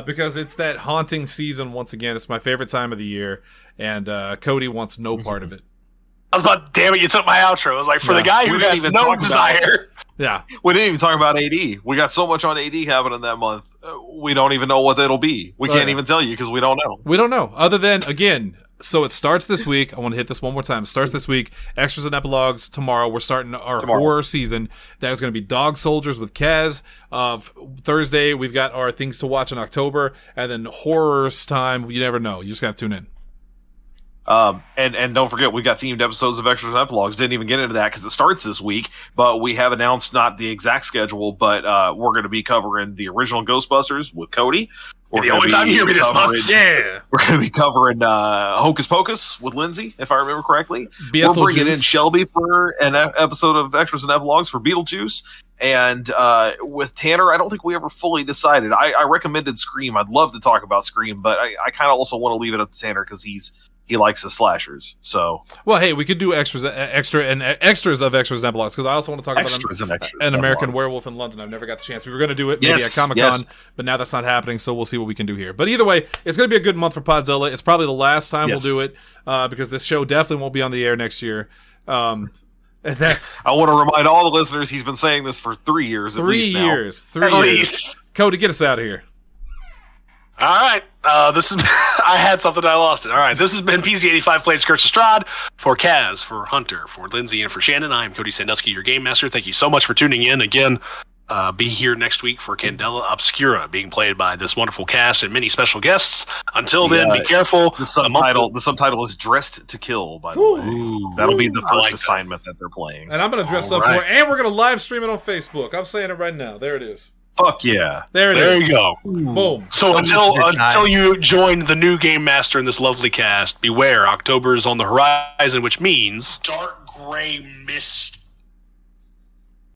because it's that haunting season once again. It's my favorite time of the year, and Cody wants no part of it. I was about, damn it, you took my outro. I was like, for the guy who has no desire. Yeah. We didn't even talk about AD. We got so much on AD happening that month. We don't even know what it'll be. We can't even tell you because we don't know. We don't know. Other than, again, so it starts this week. I want to hit this one more time. It starts this week. Extras and epilogues tomorrow. We're starting our horror season. That is going to be Dog Soldiers with Kaz. Thursday, we've got our things to watch in October. And then horrors time. You never know. You just got to tune in. And don't forget, we got themed episodes of Extras and Epilogues. Didn't even get into that because it starts this week, but we have announced not the exact schedule, but we're going to be covering the original Ghostbusters with Cody. The only time you hear me this month. Yeah. We're going to be covering Hocus Pocus with Lindsay, if I remember correctly. We're bringing in Shelby for an episode of Extras and Epilogues for Beetlejuice. And with Tanner, I don't think we ever fully decided. I recommended Scream. I'd love to talk about Scream, but I kind of also want to leave it up to Tanner because he likes his slashers. So, well, hey, we could do extras of Extras and Epilogues because I also want to talk about an American Werewolf in London. I've never got the chance. We were going to do it maybe at Comic-Con, but now that's not happening. So we'll see what we can do here. But either way, it's going to be a good month for Podzilla. It's probably the last time we'll do it because this show definitely won't be on the air next year. And that's. I want to remind all the listeners he's been saying this for 3 years. 3 years. 3 years. Cody, get us out of here. All right. This is. I had something, I lost it. All right. This has been PZ85 plays Count Strahd for Kaz, for Hunter, for Lindsay, and for Shannon. I am Cody Sandusky, your game master. Thank you so much for tuning in. Again, be here next week for Candela Obscura, being played by this wonderful cast and many special guests. Until then, be careful. The subtitle is Dressed to Kill, by the way. That'll be the first assignment that they're playing. And I'm going to dress up for it, and we're going to live stream it on Facebook. I'm saying it right now. There it is. Fuck yeah. There you go. Boom. So until you join the new game master in this lovely cast, beware, October is on the horizon, which means dark gray mist